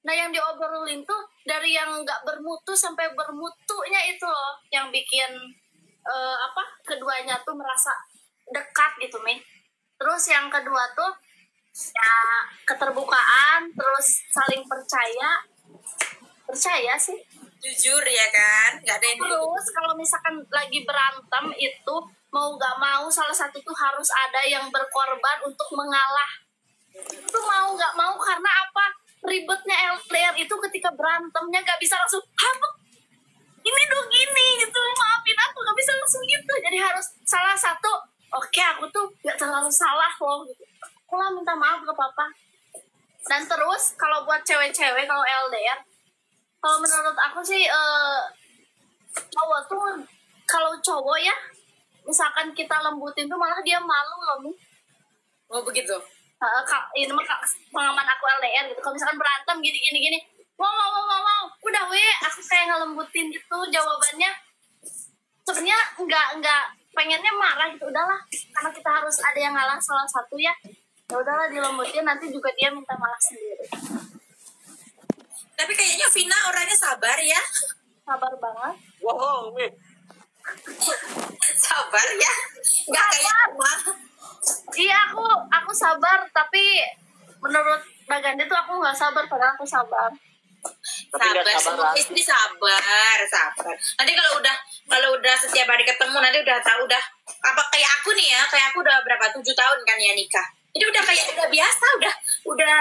Nah yang diobrolin tuh dari yang nggak bermutu sampai bermutunya itu loh, yang bikin keduanya tuh merasa dekat gitu Mi. Terus yang kedua tuh ya keterbukaan, terus saling percaya sih. jujur ya kan, nggak ada yang Terus kalau misalkan lagi berantem itu mau nggak mau salah satu tuh harus ada yang berkorban untuk mengalah. Itu mau nggak mau, karena apa? Ribetnya LDR itu ketika berantemnya nggak bisa langsung ini dong gini gitu, maafin aku, nggak bisa langsung gitu. Jadi harus salah satu, oke, aku tuh nggak terlalu salah loh gitu. Aku lah minta maaf ke papa. Dan terus kalau buat cewek-cewek kalau LDR, kalau menurut aku sih cowok tuh, kalau cowok ya misalkan kita lembutin tuh malah dia malu loh Mi. mau begitu. Ini mah pengalaman aku LDR gitu. Kalau misalkan berantem gini, wow, udah aku kayak ngelembutin gitu jawabannya. Sebenarnya nggak pengennya marah gitu, udahlah karena kita harus ada yang ngalah salah satu ya udahlah dilembutin, nanti juga dia minta maaf sendiri. Tapi kayaknya Vina orangnya sabar ya. Sabar banget. Wow, nih. Sabar ya. Nggak kayak mah. Iya, aku sabar, tapi menurut Baganda tuh aku nggak sabar, padahal aku sabar. Tapi nggak Semua sabaran. istri sabar. Nanti kalau udah setiap hari ketemu nanti udah tahu udah apa kayak aku nih ya, kayak aku udah berapa 7 tahun kan ya nikah. Jadi udah kayak udah biasa, udah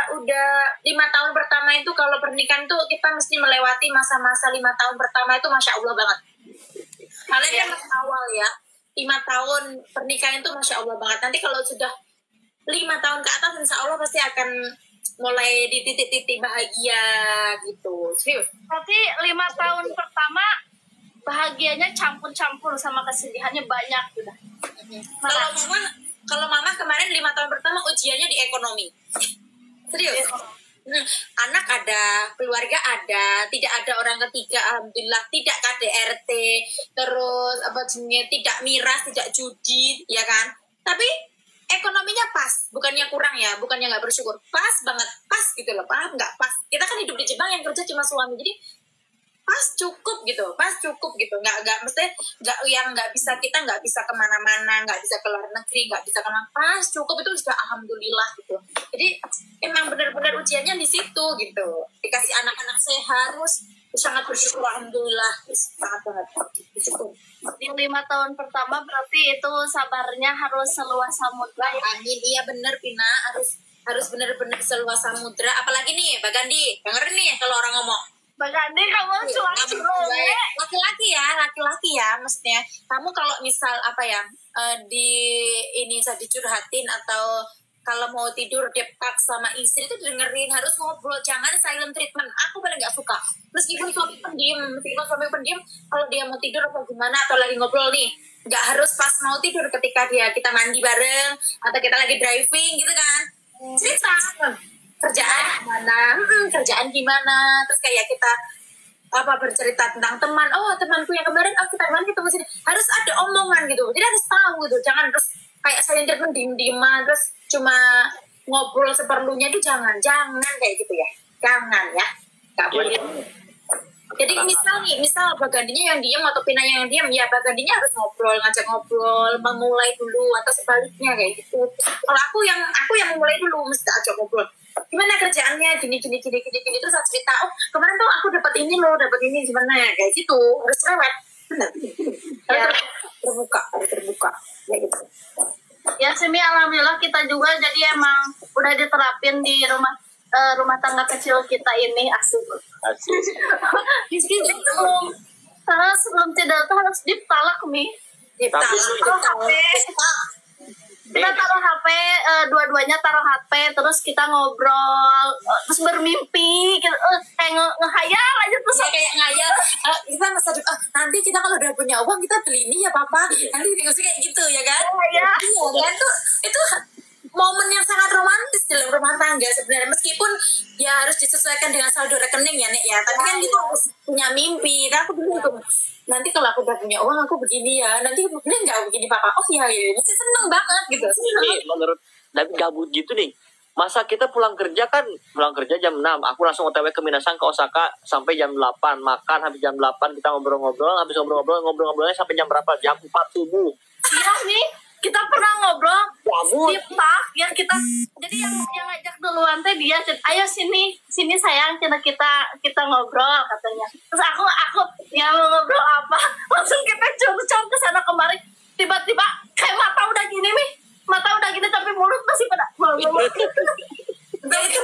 5 tahun pertama itu kalau pernikahan tuh kita mesti melewati masa-masa 5 tahun pertama itu masya Allah banget. Kalian yang masih awal ya, 5 tahun pernikahan itu masya Allah banget. Nanti kalau sudah 5 tahun ke atas insya Allah pasti akan mulai di titik-titik bahagia gitu. Serius. Berarti 5 tahun pertama bahagianya campur-campur sama kesedihannya banyak udah. Kalau mama kemarin 5 tahun pertama ujiannya di ekonomi. Serius. Anak ada, keluarga ada, tidak ada orang ketiga, alhamdulillah, tidak KDRT, terus tidak miras, tidak judi, ya kan? Tapi ekonominya pas, bukannya kurang ya, bukannya nggak bersyukur, pas banget, pas gitu loh, paham nggak? Pas. Kita kan hidup di Jepang yang kerja cuma suami, jadi pas cukup gitu, nggak mesti nggak bisa, kita nggak bisa kemana-mana, nggak bisa ke luar negeri, nggak bisa kemana, pas cukup itu sudah alhamdulillah gitu. Jadi emang benar-benar ujiannya di situ gitu, dikasih anak-anak sehat, terus sangat bersyukur alhamdulillah, sangat banget bersyukur. Di 5 tahun pertama berarti itu sabarnya harus seluas samudra ya. Amin, iya bener Pina, harus benar-benar seluas samudra. Apalagi nih Mbak Gandhi, dengerin nih kalau orang ngomong. Bagande kamu laki-laki ya maksudnya kamu kalau misal di ini saya dicurhatin atau kalau mau tidur depak sama istri itu dengerin, harus ngobrol, jangan silent treatment. Aku paling nggak suka meskipun suami pendiam, kalau dia mau tidur atau gimana atau lagi ngobrol nih, nggak harus pas mau tidur, ketika kita mandi bareng atau kita lagi driving gitu kan, cerita kerjaan gimana, terus kayak kita bercerita tentang teman, temanku yang kemarin kita ketemu sini, harus ada omongan gitu, jadi harus tahu gitu, jangan terus kayak saya diem-dieman terus cuma ngobrol seperlunya, itu jangan kayak gitu ya, jangan ya, nggak boleh. Jadi misal Bagandinya yang diem atau Pinanya yang diem, ya Bagandinya harus ngajak ngobrol, memulai dulu, atau sebaliknya kayak gitu. Kalau aku yang memulai dulu, mesti ajak ngobrol. Gimana kerjaannya, gini, terus saya cerita, kemarin tuh aku dapat ini gimana ya, kayak gitu, harus lewat, benar. Ya. Terbuka, kayak gitu. Ya Simi, alhamdulillah kita juga jadi emang udah diterapin di rumah tangga kecil kita ini, asik. Sebelum tidur tuh harus ditalak Mi. Kita taruh HP, dua-duanya taruh HP, terus kita ngobrol, terus bermimpi, gitu, kayak ngehayal aja terus. Kayak ngayal, kita masa depan, nanti kita kalau udah punya uang kita beli ini ya papa, nanti kayak gitu ya kan? Iya kan, itu momen yang sangat romantis dalam rumah tangga sebenarnya, meskipun ya harus disesuaikan dengan saldo rekening ya Nek ya, tapi kan kita harus punya mimpi. Nah, aku dulu nanti kalau aku udah punya uang aku begini ya, nanti begini nggak begini papa, ya mesti seneng banget gitu. Ini menurut David gabut gitu nih, masa kita pulang kerja jam 6, aku langsung OTW ke Minasang ke Osaka sampai jam 8, makan habis jam 8 kita ngobrol-ngobrolnya sampai jam berapa, jam 4 subuh. Iya nih, kita pernah ngobrol di park ya, jadi yang ngajak duluan teh dia, ayo sini sayang, kita ngobrol katanya. Terus aku yang mau ngobrol apa, langsung kita cur ke sana kemari, tiba-tiba kayak mata udah gini tapi mulut masih pada Nah, itu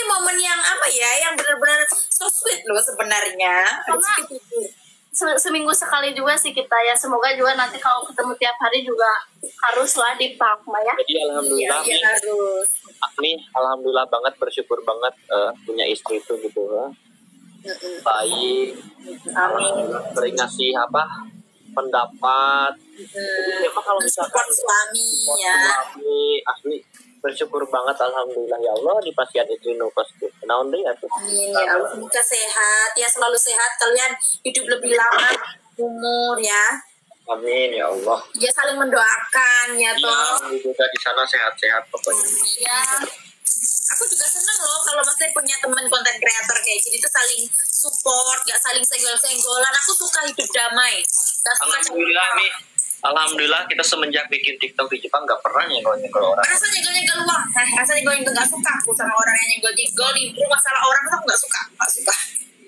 momen yang apa ya, yang benar-benar so sweet loh sebenarnya. Karena seminggu sekali juga sih kita ya, semoga juga nanti kalau ketemu tiap hari juga haruslah di park ya. Jadi alhamdulillah ya, harus. Alhamdulillah banget, bersyukur banget punya istri itu gitu baik, sering ngasih pendapat. Emang kalau misalkan suami ya, asli bersyukur banget alhamdulillah ya Allah di pasien itu no pasti. Naon deui atuh. Amin ya Allah, semoga sehat ya, selalu sehat, kalian hidup lebih lama umur ya. Amin ya Allah. Ya saling mendoakan ya toh. Ya, juga di sana sehat-sehat pokoknya. Ya. Aku juga senang loh kalau maksudnya punya teman konten kreator kayak gini tuh saling support, gak saling senggol-senggolan. Aku suka hidup damai. Gak suka Alhamdulillah nih. Alhamdulillah kita semenjak bikin TikTok di Jepang gak pernah nyenggol-nyenggol orang. rasa nyenggol-nyenggol uang. Rasa nyenggol-nyenggol gak suka aku sama orang yang nyenggol-nyenggol. Itu masalah orang tuh aku gak suka. Gak suka.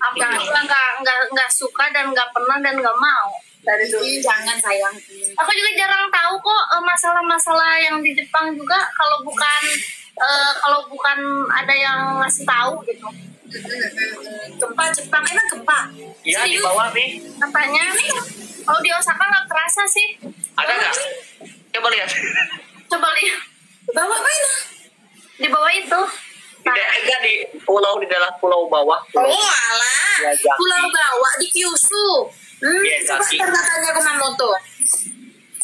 Aku juga nggak suka dan nggak pernah dan nggak mau dari dulu. Jangan sayang. Aku juga jarang tahu kok masalah-masalah yang di Jepang juga kalau bukan ada yang ngasih tahu gitu. Gempa Jepang, emang gempa? Iya di bawah nih. Katanya kalau di Osaka nggak kerasa sih. Ada nggak? Coba lihat. Coba lihat Bawa mana? di bawah itu. Enggak di dalam pulau bawah. Oh alah, Ya, Pulau Bawah di Kyushu. Ya, Coba Zaki. katanya Kumamoto.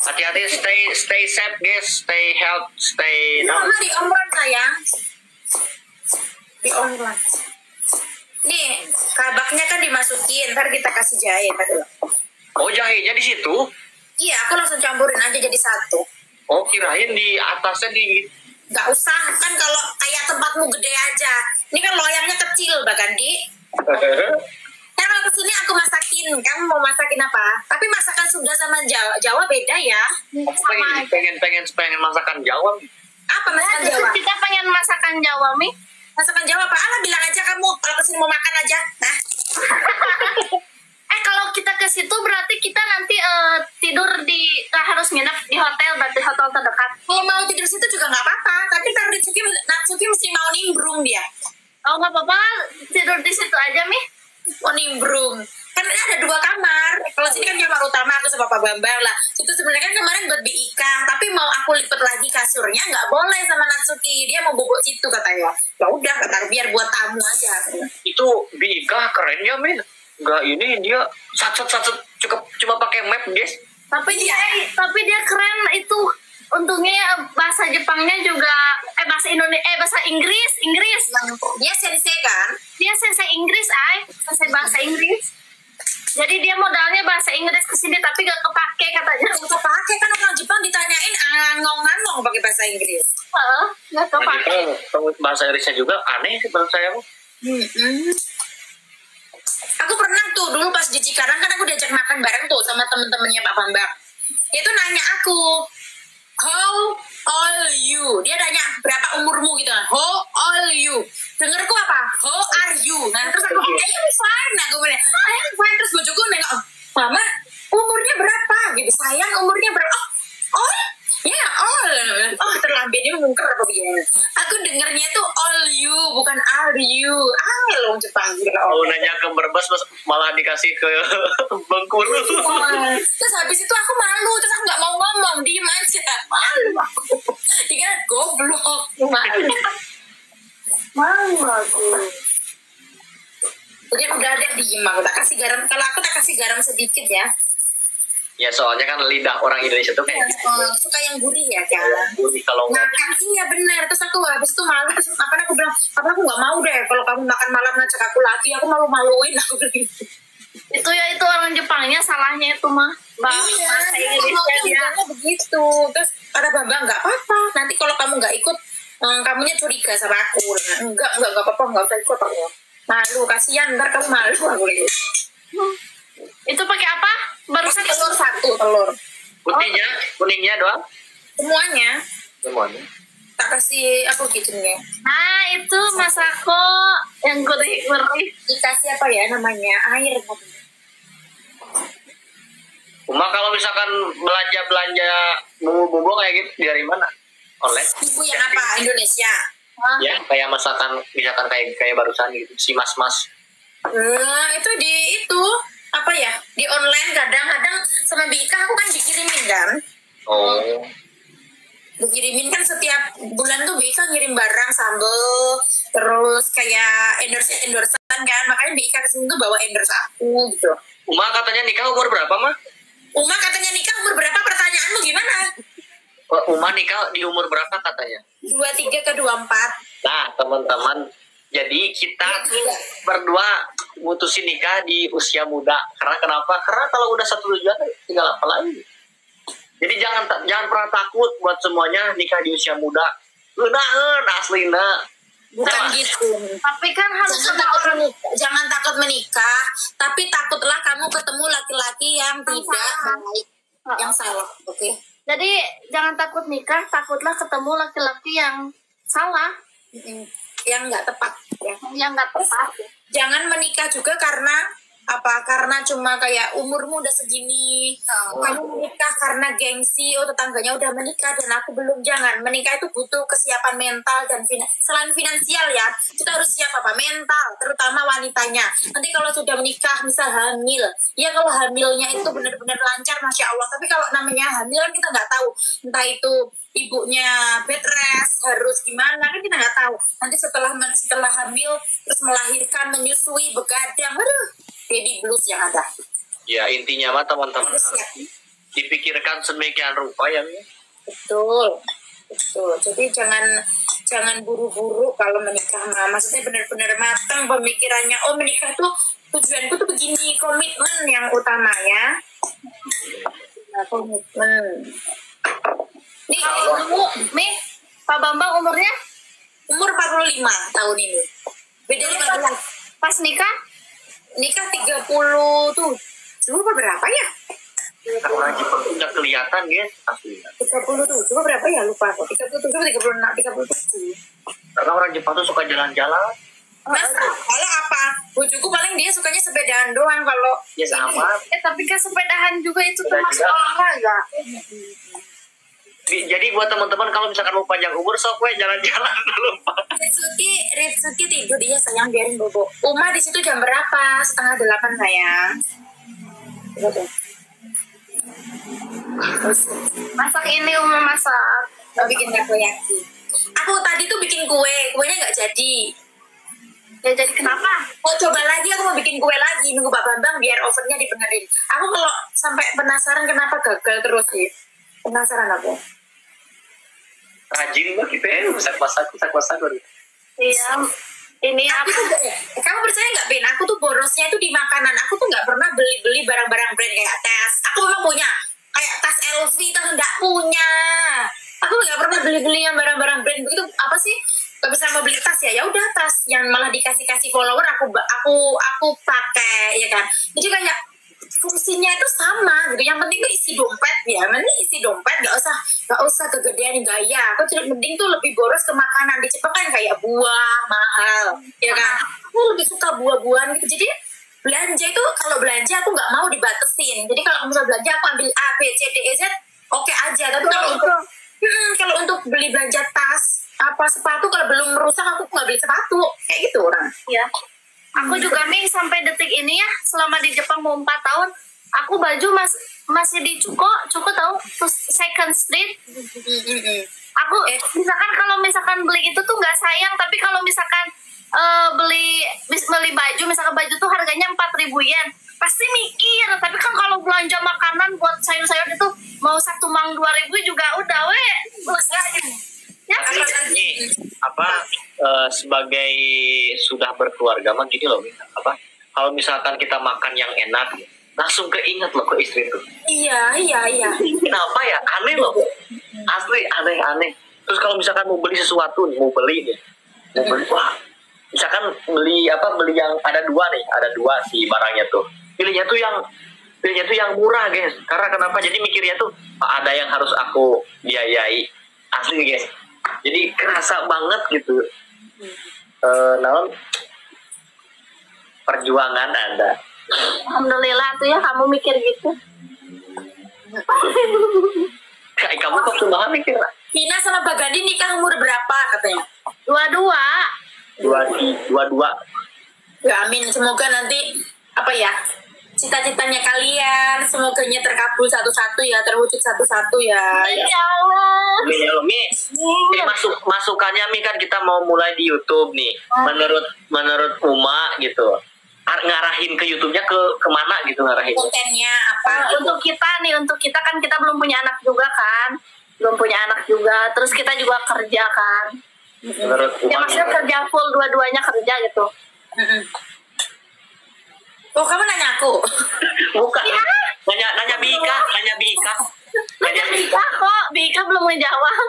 Hati-hati, stay safe guys, stay health, stay. Mama di omron sayang. Di omron. Nih, kabaknya kan dimasukin, ntar kita kasih jahe. Oh jahenya di situ? Iya, aku langsung campurin aja jadi satu. Oh kirain di atasnya di. Gak usah, kan kalau kayak tempatmu gede aja. Ini kan loyangnya kecil bahkan, Di. Kan kalau kesini aku masakin, kamu mau masakin apa? Tapi masakan Sunda sama Jawa beda ya. Aku pengen masakan Jawa. Apa masakan Jawa? Kita pengen masakan Jawa Mi. Masakan Jawa apa? Alah bilang aja kamu kalau kesini mau makan aja. Nah, Kalau kita ke situ berarti kita nanti tidur harus nginep di hotel, berarti hotel terdekat. kalau mau tidur situ juga nggak apa-apa. Tapi ntar Natsuki mesti mau nimbrung dia. Oh nggak apa-apa, tidur di situ aja Mi. Mau nimbrung. Kan ada 2 kamar. Kalau sini kan kamar utama aku sama Pak Bambang lah. Itu sebenarnya kan kemarin buat BIK. Tapi mau aku lipat lagi kasurnya nggak boleh sama Natsuki. Dia mau bobok situ katanya. Ya udah kata biar buat tamu aja. Itu Bika keren ya men. Enggak ini dia sat cukup cuma pakai map guys. Tapi dia keren itu. Untungnya bahasa Jepangnya juga bahasa Inggris. Dia sensei kan? Dia sensei Inggris, sensei bahasa Inggris. Jadi dia modalnya bahasa Inggris kesini tapi gak kepake katanya. Nggak kepake kan orang Jepang ditanyain angong-angong pakai bahasa Inggris. Gak kepake. Bahasa Inggrisnya juga aneh sih menurut saya. Aku pernah tuh dulu pas di Cikarang kan aku diajak makan bareng tuh sama temen-temennya Pak Bambang. Dia tuh nanya aku, how old you? Dia nanya berapa umurmu gitu kan. How old you? Dengerku apa? How are you? Nah terus aku I am fine. Nah gue bilang I am fine. Terus bojoku nengok, Mama umurnya berapa? Gitu. Sayang umurnya berapa? Oh ya all. Terlambat dia mungker apa begini. Aku dengernya tuh all you bukan are you. Loh Jepang gitu. Mau nanya ke Brebes malah dikasih ke Bengkulu. Terus habis itu aku malu, terus aku nggak mau ngomong, diem aja, malu aku. Dia goblok, malu aku. Jadi udah ada diem aku, tak kasih garam. Kalau aku tak kasih garam sedikit ya. Ya soalnya kan lidah orang Indonesia tuh kayak gitu. Suka yang gurih ya kan. Gurih kalau nggak. Makan iya benar. Terus aku habis itu malu, terus makan aku bilang, apa aku nggak mau deh kalau kamu makan malam ngajak aku lagi, aku malu-maluin aku bilang gitu. Itu orang Jepangnya salahnya itu mah. Iya, Bahasa Inggrisnya dia. begitu. Terus ada Bambang nggak apa-apa. Nanti kalau kamu nggak ikut, kamunya curiga sama aku. Enggak apa-apa, nggak usah ikut aku. Malu, kasihan ntar kamu malu aku gitu. Itu pakai apa? Barusan Telur 1 telur. Kuningnya doang. Semuanya tak kasih aku gitu nih. Nah itu Masako yang gurih-gurih. Dikasih apa ya namanya? Air. Uma kalau misalkan belanja bumbu-bumbu kayak gitu dari mana? Online? Ibu yang apa? Indonesia. Ya kayak misalkan kayak barusan gitu si mas-mas. Itu itu apa ya? Di online kadang-kadang sama Bika aku kan dikirimin kan. Oh. Dikirimin kan setiap bulan tuh Bika ngirim barang sambel, terus kayak endorse-endorsean kan. Makanya Bika kesini tuh bawa endorse aku gitu. Uma katanya nikah umur berapa mah? Uma katanya nikah umur berapa? Pertanyaanmu gimana? Uma nikah di umur berapa katanya? 23 ke 24. Nah, teman-teman, jadi kita tuh berdua mutusin nikah di usia muda. Karena kenapa? Karena kalau udah 1 tujuan tinggal apa lagi. Jadi jangan pernah takut buat semuanya nikah di usia muda. Eun aslina. Bukan gitu. Tapi kan harus Jangan takut menikah, tapi takutlah kamu ketemu laki-laki yang tidak baik, yang salah. Oke. Jadi jangan takut nikah, takutlah ketemu laki-laki yang salah, Yang nggak tepat ya. yang nggak tepat. Jangan menikah juga karena apa? Karena cuma kayak umurmu udah segini, kamu menikah karena gengsi, oh tetangganya udah menikah dan aku belum. Jangan, menikah itu butuh kesiapan mental dan selain finansial ya, kita harus siap apa? Mental, terutama wanitanya. Nanti kalau sudah menikah, misal hamil, ya kalau hamilnya itu benar-benar lancar, masya Allah. Tapi kalau namanya hamil kan kita nggak tahu, entah itu ibunya bed rest, harus gimana kan kita nggak tahu. Nanti setelah hamil terus melahirkan, menyusui, begadang, aduh, baby blues yang ada. Ya intinya mah teman-teman dipikirkan sedemikian rupa ya. Betul. Jadi jangan buru-buru kalau menikah mah. Maksudnya benar-benar matang pemikirannya. Oh menikah tuh tujuanku tuh begini, komitmen yang utama ya. Nah, komitmen. Nih, Nih, Pak Bambang umurnya umur 45 tahun ini. Beda 15. pas nikah Nikah 30 tuh. Lupa berapa ya? Karena Jepang udah kelihatan guys aslinya. 30 tuh. Coba berapa ya? Lupa kok. 37, 36, 37. Karena orang Jepang tuh suka jalan-jalan. Mas, kalau apa? Bujuku paling dia sukanya sepedaan doang kalau Ya sama. tapi kan sepedahan juga itu Sepeda termasuk juga. olahraga. Jadi buat teman-teman kalau misalkan mau panjang umur sok we jalan-jalan dulu Pak. Ritsuki tidur dia sayang biarin bobo. Uma di situ jam berapa? 7:30 sayang. Coba deh. Masak ini Uma masak. Mau bikin takoyaki. Aku tadi tuh bikin kuenya nggak jadi. Ya jadi kenapa? Mau coba lagi, aku mau bikin kue lagi. Nunggu Pak Bambang biar ovennya dibenerin. Aku kalau sampai penasaran kenapa gagal terus sih. Penasaran aku. Rajin banget gitu ya, masak masak. Iya. Ini Aku apa? tuh, kamu percaya nggak Ben? Aku tuh borosnya itu di makanan. Aku tuh nggak pernah beli barang-barang brand kayak tas. Aku memang punya kayak tas LV, tapi nggak punya. Aku nggak pernah beli yang barang-barang brand begitu. Apa sih? Gak bisa mau beli tas ya udah tas yang malah dikasih follower aku pakai ya kan. Jadi kayak fungsinya itu sama gitu. Yang penting tuh isi dompet ya. Mending isi dompet, gak usah kegedean gaya. Aku jadi mending tuh lebih boros ke makanan. Di Jepang kan kayak buah mahal ya kan. Aku lebih suka buah-buahan gitu. Jadi belanja itu kalau belanja aku nggak mau dibatesin. Jadi kalau misalnya belanja aku ambil A B C D E Z oke aja. Tapi kalau untuk beli belanja tas apa sepatu, kalau belum merusak aku nggak beli sepatu kayak gitu orang. Ya. Aku juga Mi sampai detik ini ya, selama di Jepang mau 4 tahun, aku baju masih di Cuko tahu, terus Second Street. Aku misalkan beli itu tuh nggak sayang, tapi kalau misalkan beli baju, misalkan baju tuh harganya 4.000 yen, pasti mikir. Tapi kan kalau belanja makanan buat sayur-sayur itu mau 1 mang 2.000 juga udah ya. Ini sebagai sudah berkeluarga mah gini loh, kalau misalkan kita makan yang enak langsung keinget loh ke istri tuh. Iya. Kenapa ya, aneh loh, asli aneh. Terus kalau misalkan mau beli sesuatu nih, wah, misalkan beli yang ada dua sih barangnya tuh, pilihnya tuh yang murah guys. Karena kenapa? Jadi mikirnya tuh ada yang harus aku biayai, asli guys. Jadi kerasa banget gitu. Perjuangan ada. Alhamdulillah tuh ya kamu mikir gitu. Kayak kamu kok cuma mikir lah. Hina sama Bagandi nikah umur berapa katanya? 22. Dua. Ya amin, semoga nanti cita-citanya kalian semoganya terkabul satu-satu ya, terwujud satu-satu ya. Ya Allah. Mi. Ini masukannya Mi, kan kita mau mulai di YouTube nih. Menurut Uma gitu. Ngarahin ke YouTube-nya kemana gitu ngarahin? Kontennya apa? Untuk kita kan kita belum punya anak juga kan. belum punya anak juga, terus kita juga kerja kan. Menurut Ya maksudnya kerja full, dua-duanya kerja gitu. Oh, kamu nanya aku? bukan. Ya. Nanya Bika. Bika kok, Bika belum ngejawab.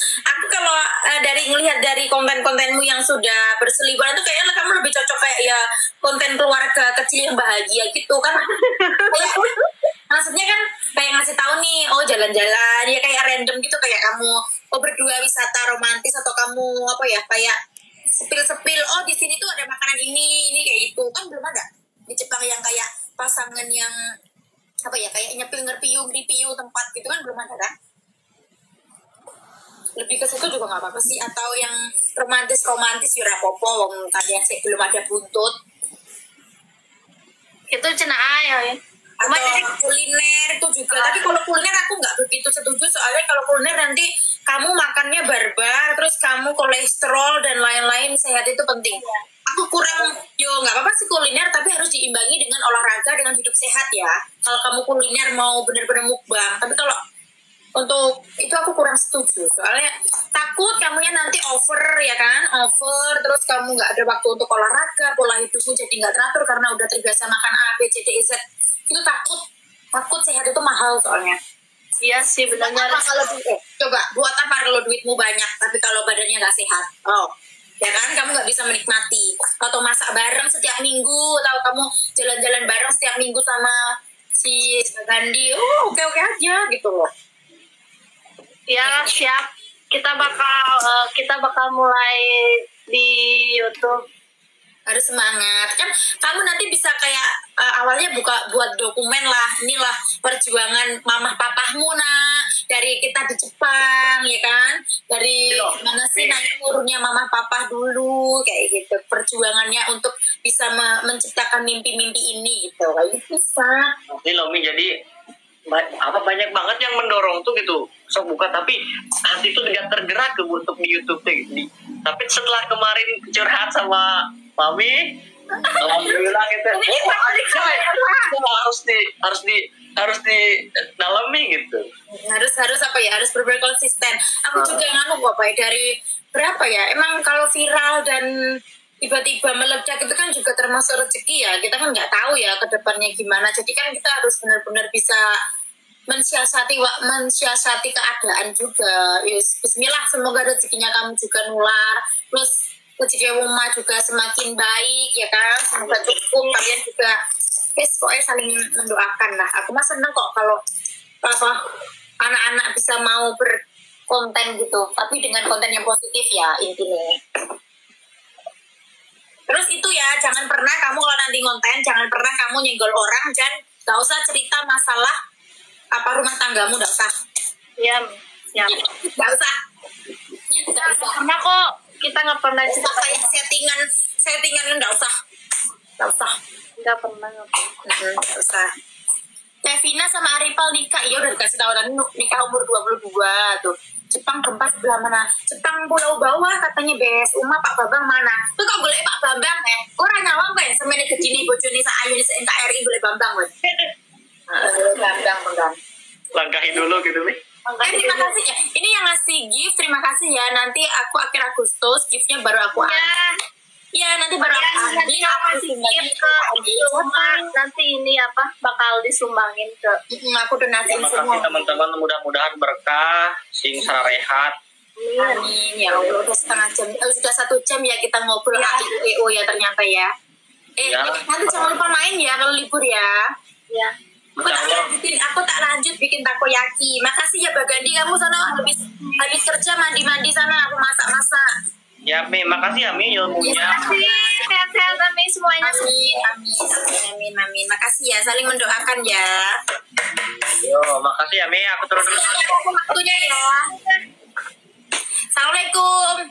Aku kalau dari ngelihat dari konten-kontenmu yang sudah berseliweran itu kayaknya kamu lebih cocok kayak ya konten keluarga kecil yang bahagia gitu kan. Kayak, maksudnya kan kayak ngasih tahu nih, oh jalan-jalan ya kayak random gitu, kayak kamu oh berdua wisata romantis, atau kamu apa ya kayak sepil-sepil, oh di sini tuh ada makanan ini kayak gitu kan belum ada di Jepang yang kayak pasangan yang apa ya kayak nyepil ngerpiu tempat gitu kan belum ada kan. Lebih ke situ juga nggak apa-apa sih, atau yang romantis ya rapopo wong kalian sih belum ada buntut, Itu cina ayo ya. atau kuliner itu juga. Tapi kalau kuliner aku nggak begitu setuju, soalnya kalau kuliner nanti kamu makannya barbar terus kamu kolesterol dan lain-lain, sehat itu penting. Aku kurang nggak apa-apa sih kuliner, tapi harus diimbangi dengan olahraga, dengan hidup sehat ya. Kalau kamu kuliner mau benar-benar mukbang, tapi kalau untuk itu aku kurang setuju, soalnya takut kamunya nanti over ya kan, terus kamu nggak ada waktu untuk olahraga, pola hidupmu jadi nggak teratur karena udah terbiasa makan A, B, C, D, E, Z. Itu takut sehat itu mahal soalnya. Iya sih Buat benar. apa kalau coba buat apa kalau duitmu banyak tapi kalau badannya nggak sehat? Oh ya kan, kamu nggak bisa menikmati. Atau masak bareng setiap minggu, atau kamu jalan-jalan bareng setiap minggu sama si Gandhi, oke aja gitu loh. Ya siap. Kita bakal mulai di YouTube. Harus semangat kan, kamu nanti bisa kayak awalnya buat dokumen lah, inilah perjuangan mamah papahmu nak dari kita di Jepang ya kan, dari mana sih naik turunnya mamah papah dulu kayak gitu, perjuangannya untuk bisa menciptakan mimpi-mimpi ini gitu, kayak bisa. Ini loh Mi, jadi banyak banget yang mendorong tuh gitu, sok buka, tapi hati tuh tidak tergerak untuk di YouTube tuh. Tapi setelah kemarin curhat sama Mami, alhamdulillah gitu. harus di dalami gitu. Harus apa ya, harus benar konsisten. Aku juga nganu kok Pak, dari berapa ya, emang kalau viral dan tiba-tiba meledak itu kan juga termasuk rezeki ya, kita kan nggak tahu ya ke depannya gimana, jadi kan kita harus benar-benar bisa mensiasati keadaan juga. Bismillah, semoga rezekinya kamu juga nular, terus rezeki rumah juga semakin baik ya kan, semoga cukup, kalian juga pokoknya saling mendoakan lah. Aku mah seneng kok kalau anak-anak bisa mau berkonten gitu, tapi dengan konten yang positif ya intinya. Terus itu ya, jangan pernah kamu kalau nanti konten, jangan pernah kamu nyenggol orang, dan gak usah cerita masalah rumah tanggamu, gak usah. Ya. Gak usah. Karena kok kita nggak pernah cerita kayak settingan gak usah. Nggak pernah. Gak usah. Kevina sama Arifal nikah, iya udah dikasih tahu tadi, nikah umur 22 tuh. Jepang gempa sebelah mana? Jepang pulau bawah katanya bes. Pak Bambang mana? Tuh kok boleh Pak Bambang ya? Orang nyawang kan semene begini bojone sak ayu di NKRI boleh Bambang kan? Bambang. Langkahin dulu gitu nih. Terima kasih ya. Ini yang ngasih gift, terima kasih ya. Nanti aku akhir Agustus, giftnya baru aku ya nanti baru aku kasih gift ke rumah. Nanti ini bakal disumbangin ke. Aku donasiin semua. Teman-teman, mudah-mudahan berkah, sing sararehat. Amin ya Allah. Udah setengah jam, sudah 1 jam ya kita ngobrol EO ya ternyata ya. Nanti jangan lupa main ya kalau libur ya. Ya. Aku tak lanjut bikin takoyaki. Makasih ya Bagandi, kamu sana habis kerja mandi sana, aku masak. Ya Mi, makasih ya Mi ilmunya. Sehat-sehat Ami semuanya. Amin. Makasih ya, saling mendoakan ya. Yo, makasih ya Mi, aku terus waktunya ya. Assalamualaikum.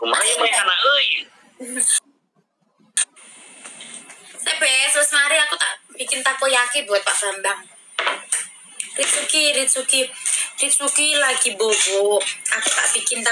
Kumaha mah anak euy. Terus mari aku tak bikin takoyaki buat Pak Bambang. Ritsuki lagi bobo. Aku tak bikin